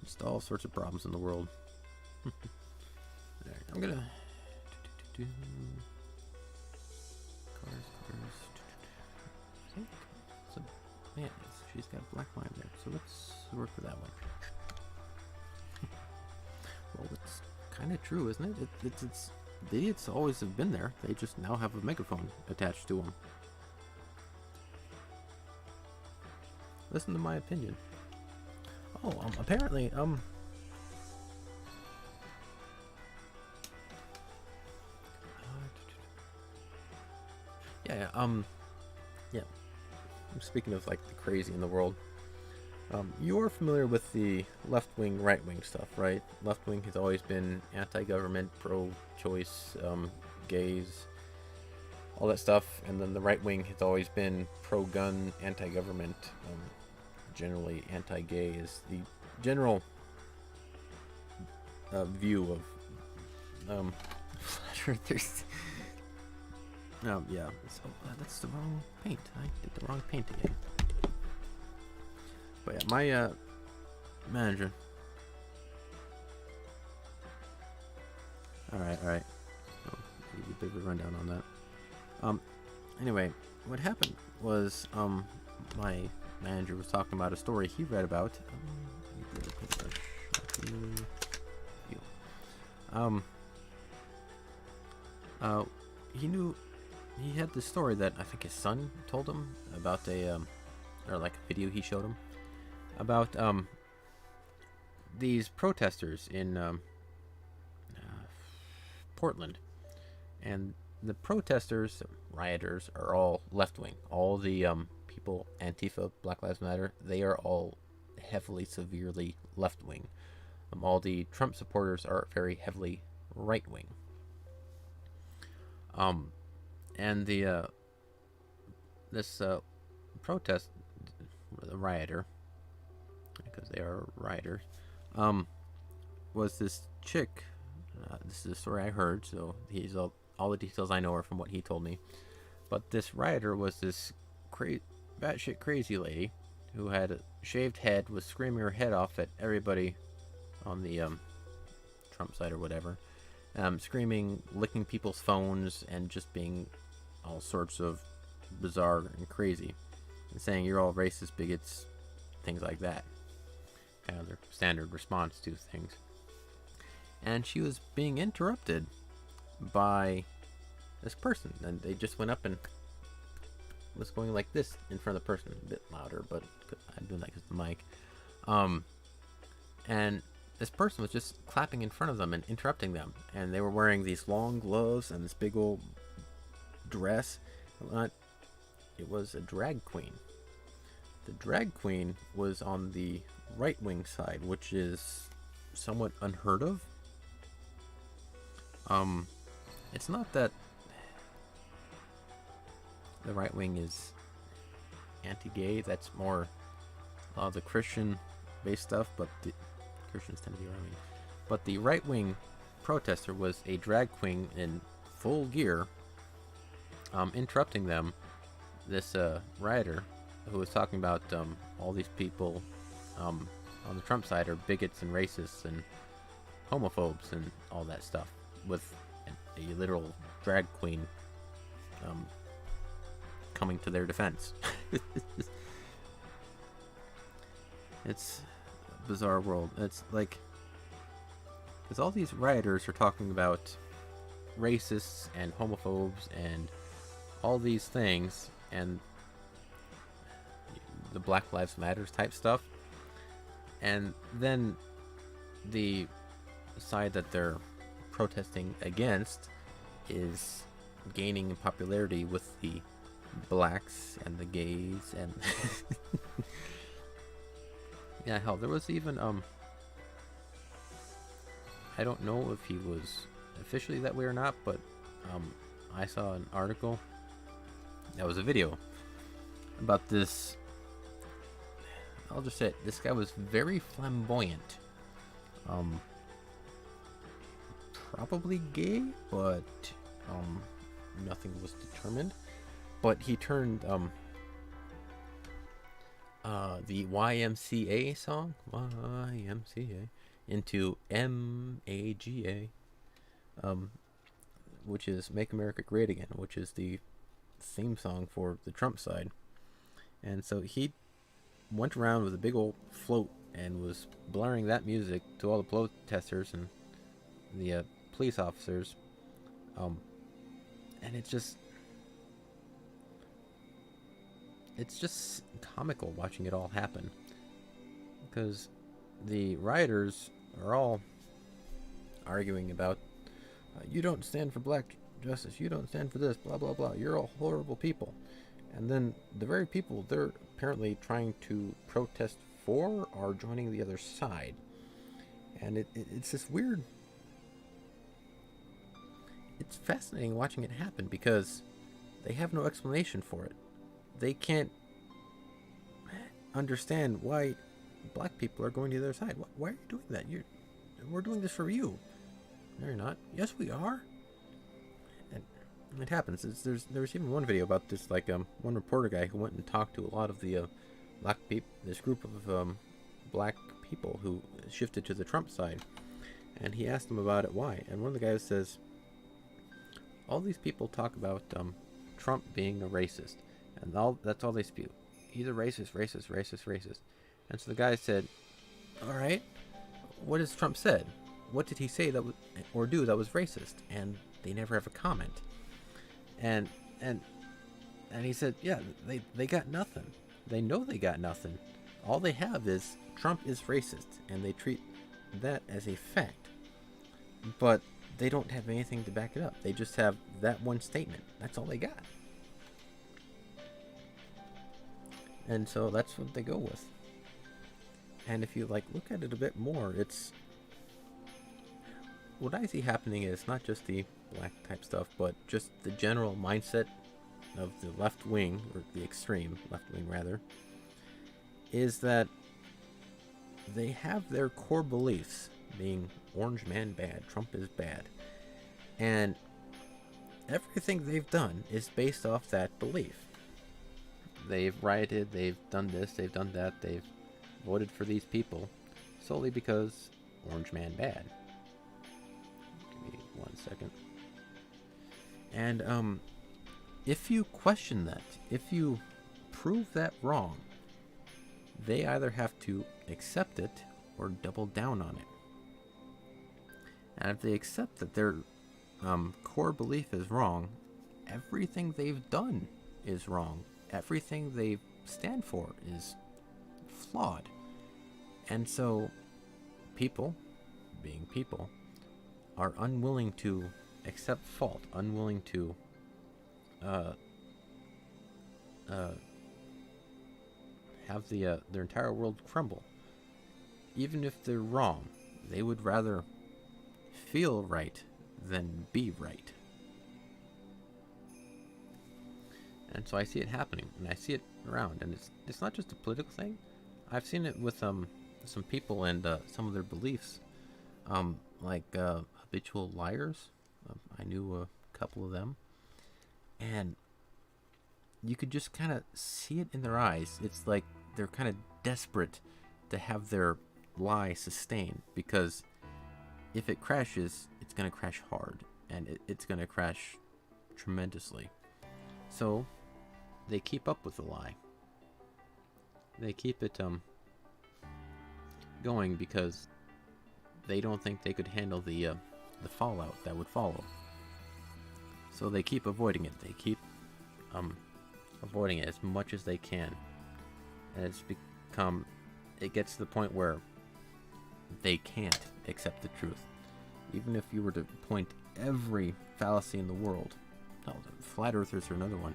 Speaker 1: Just all sorts of problems in the world. Alright, I'm gonna cars. So, man, she's got a black line there, so let's work with that one. Well, it's kind of true, isn't it? It's the idiots always have been there. They just now have a megaphone attached to them. Listen to my opinion. Oh, apparently, yeah, yeah. Speaking of like the crazy in the world, you're familiar with the left-wing, right-wing stuff, right? Left-wing has always been anti-government, pro-choice, gays, all that stuff, and then the right-wing has always been pro-gun, anti-government, generally anti-gay is the general view of flat earthers. Yeah, so that's the wrong paint. I did the wrong paint again. But yeah, my manager. Alright. So, give you a bit of a rundown on that. Anyway, what happened was, my manager was talking about a story he read about. He had this story that I think his son told him about or like a video he showed him about these protesters in Portland, and the protesters, rioters, are all left-wing. All the people, Antifa, Black Lives Matter, they are all heavily, severely left-wing. All the Trump supporters are very heavily right-wing. And the this protest, the rioter, because they are rioters, was this chick. This is a story I heard, so he's all the details I know are from what he told me. But this rioter was this batshit crazy lady who had a shaved head, was screaming her head off at everybody on the Trump side or whatever, screaming, licking people's phones, and just being all sorts of bizarre and crazy, and saying you're all racist, bigots, things like that. Kind of their standard response to things. And she was being interrupted by this person, and they just went up and was going like this in front of the person, a bit louder, but I'm doing that because of the mic. And this person was just clapping in front of them and interrupting them, and they were wearing these long gloves and this big old dress. It was a drag queen. The drag queen was on the right-wing side, which is somewhat unheard of. It's not that the right wing is anti-gay. That's more the Christian-based stuff, but the Christians tend to be right-wing. But the right-wing protester was a drag queen in full gear, interrupting them. This rioter who was talking about all these people on the Trump side are bigots and racists and homophobes and all that stuff, with a literal drag queen coming to their defense. It's a bizarre world. It's like, because all these rioters are talking about racists and homophobes and all these things, and the Black Lives Matters type stuff, and then the side that they're protesting against is gaining in popularity with the blacks and the gays and yeah, hell, there was even I don't know if he was officially that way or not, but I saw an article that was a video about this. I'll just say it, this guy was very flamboyant. Probably gay, but nothing was determined. But he turned the YMCA song, YMCA, into MAGA, which is Make America Great Again, which is the theme song for the Trump side. And so he went around with a big old float and was blaring that music to all the protesters and the police officers. And it's just comical watching it all happen, because the rioters are all arguing about you don't stand for black justice, you don't stand for this, blah blah blah, you're all horrible people. And then the very people they're apparently trying to protest for are joining the other side. And it's this weird, it's fascinating watching it happen, because they have no explanation for it. They can't understand why black people are going to the other side. Why are you doing that? We're doing this for you. No, you're not. Yes, we are. And it happens. There was even one video about this, like one reporter guy who went and talked to a lot of the black people, this group of black people who shifted to the Trump side, and he asked them about it, why. And one of the guys says, all these people talk about Trump being a racist, and that's all they spew. He's a racist, racist, racist, racist. And so the guy said, all right, what has Trump said? What did he say that or do that was racist? And they never have a comment. And he said, yeah, they got nothing. They know they got nothing. All they have is Trump is racist, and they treat that as a fact. But they don't have anything to back it up. They just have that one statement. That's all they got. And so that's what they go with. And if you look at it a bit more, it's what I see happening is not just the black type stuff, but just the general mindset of the left wing, or the extreme left wing rather, is that they have their core beliefs being Orange Man bad, Trump is bad, and everything they've done is based off that belief. They've rioted, they've done this, they've done that, they've voted for these people solely because Orange Man bad. Give me 1 second. And if you question that, if you prove that wrong, they either have to accept it or double down on it. And if they accept that their core belief is wrong, everything they've done is wrong. Everything they stand for is flawed. And so people, being people, are unwilling to accept fault, unwilling to have their entire world crumble. Even if they're wrong, they would rather feel right than be right. And so I see it happening, and I see it around, and it's not just a political thing. I've seen it with some people and some of their beliefs, like habitual liars. I knew a couple of them, and you could just kind of see it in their eyes. It's like they're kind of desperate to have their lie sustained, because if it crashes, it's going to crash hard. and it's going to crash tremendously. So they keep up with the lie. They keep it going because they don't think they could handle the fallout that would follow. So they keep avoiding it. They keep avoiding it as much as they can. And it gets to the point where they can't accept the truth. Even if you were to point every fallacy in the world, flat earthers are another one.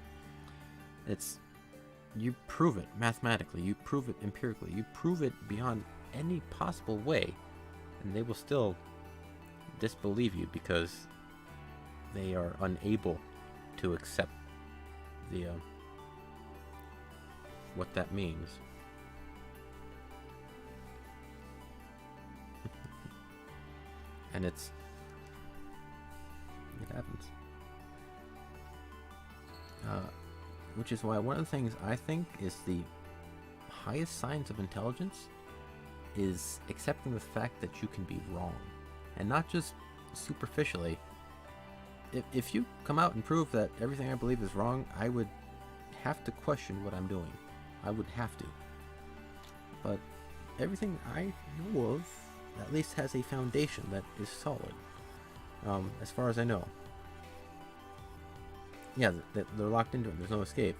Speaker 1: You prove it mathematically, you prove it empirically, you prove it beyond any possible way, and they will still disbelieve you because they are unable to accept the what that means. And it happens. Which is why one of the things I think is the highest signs of intelligence is accepting the fact that you can be wrong. And not just superficially. If you come out and prove that everything I believe is wrong, I would have to question what I'm doing. I would have to. But everything I know of at least has a foundation that is solid. As far as I know. Yeah, they're locked into it. There's no escape.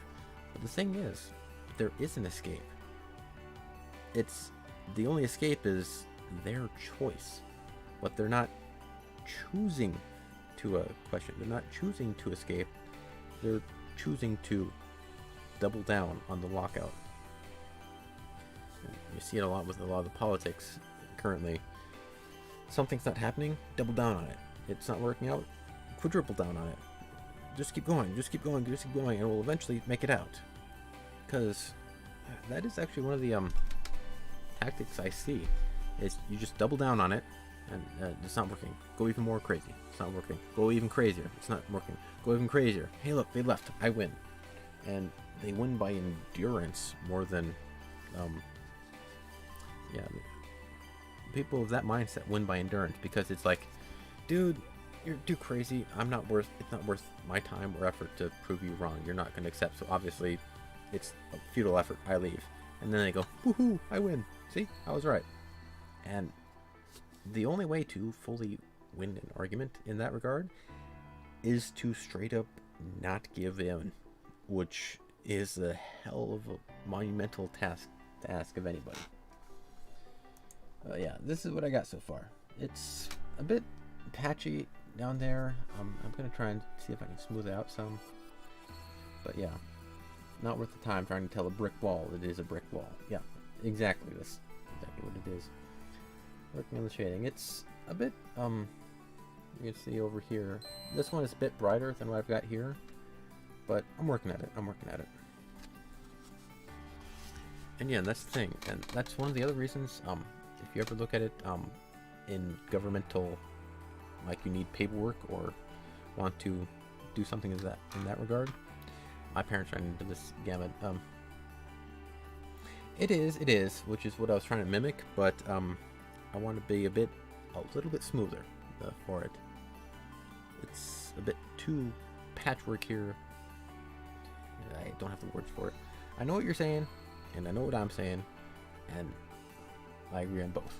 Speaker 1: But the thing is, there is an escape. The only escape is their choice. But they're not choosing to question. They're not choosing to escape. They're choosing to double down on the lockout. You see it a lot with a lot of the politics currently. Something's not happening, double down on it. It's not working out, quadruple down on it. Just keep going, just keep going, just keep going, and we'll eventually make it out. Because that is actually one of the tactics I see, is you just double down on it, and it's not working. Go even more crazy. It's not working. Go even crazier. It's not working. Go even crazier. Hey look, they left. I win. And they win by endurance more than people of that mindset win by endurance, because it's like, dude, you're too crazy. It's not worth my time or effort to prove you wrong. You're not going to accept, so obviously it's a futile effort. I leave. And then they go, woohoo, I win. See, I was right. And the only way to fully win an argument in that regard is to straight up not give in, which is a hell of a monumental task to ask of anybody. Yeah, this is what I got so far. It's a bit patchy down there. I'm gonna try and see if I can smooth it out some. But yeah, not worth the time trying to tell a brick wall it is a brick wall. Yeah, exactly. That's exactly what it is. Working on the shading. It's a bit you can see over here. This one is a bit brighter than what I've got here, but I'm working at it. And yeah, that's the thing, and that's one of the other reasons. If you ever look at it in governmental, like you need paperwork or want to do something in that regard, my parents ran into this gamut. It is, which is what I was trying to mimic, but I want to be a little bit smoother for it. It's a bit too patchwork here. I don't have the words for it. I know what you're saying, and I know what I'm saying, and I agree on both.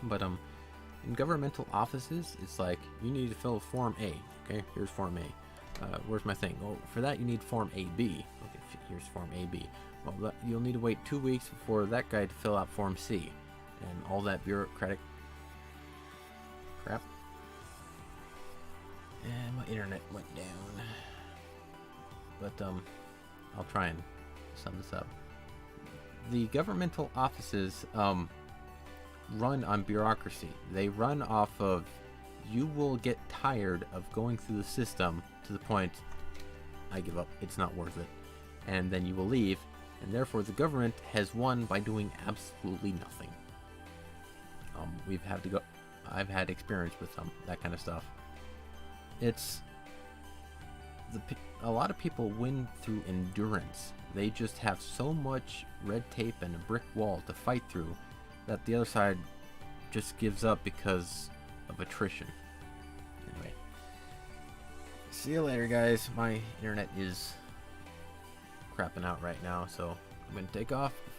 Speaker 1: But in governmental offices, it's like you need to fill Form A. Okay, here's Form A. Where's my thing? Oh, for that you need Form AB. Okay, here's Form AB. Well, you'll need to wait 2 weeks for that guy to fill out Form C, and all that bureaucratic crap. And my internet went down. But I'll try and sum this up. The governmental offices run on bureaucracy. They run off of, you will get tired of going through the system to the point, I give up, it's not worth it. And then you will leave, and therefore the government has won by doing absolutely nothing. I've had experience with that kind of stuff. A lot of people win through endurance. They just have so much red tape and a brick wall to fight through that the other side just gives up because of attrition. See you later, guys. My internet is crapping out right now, so I'm gonna take off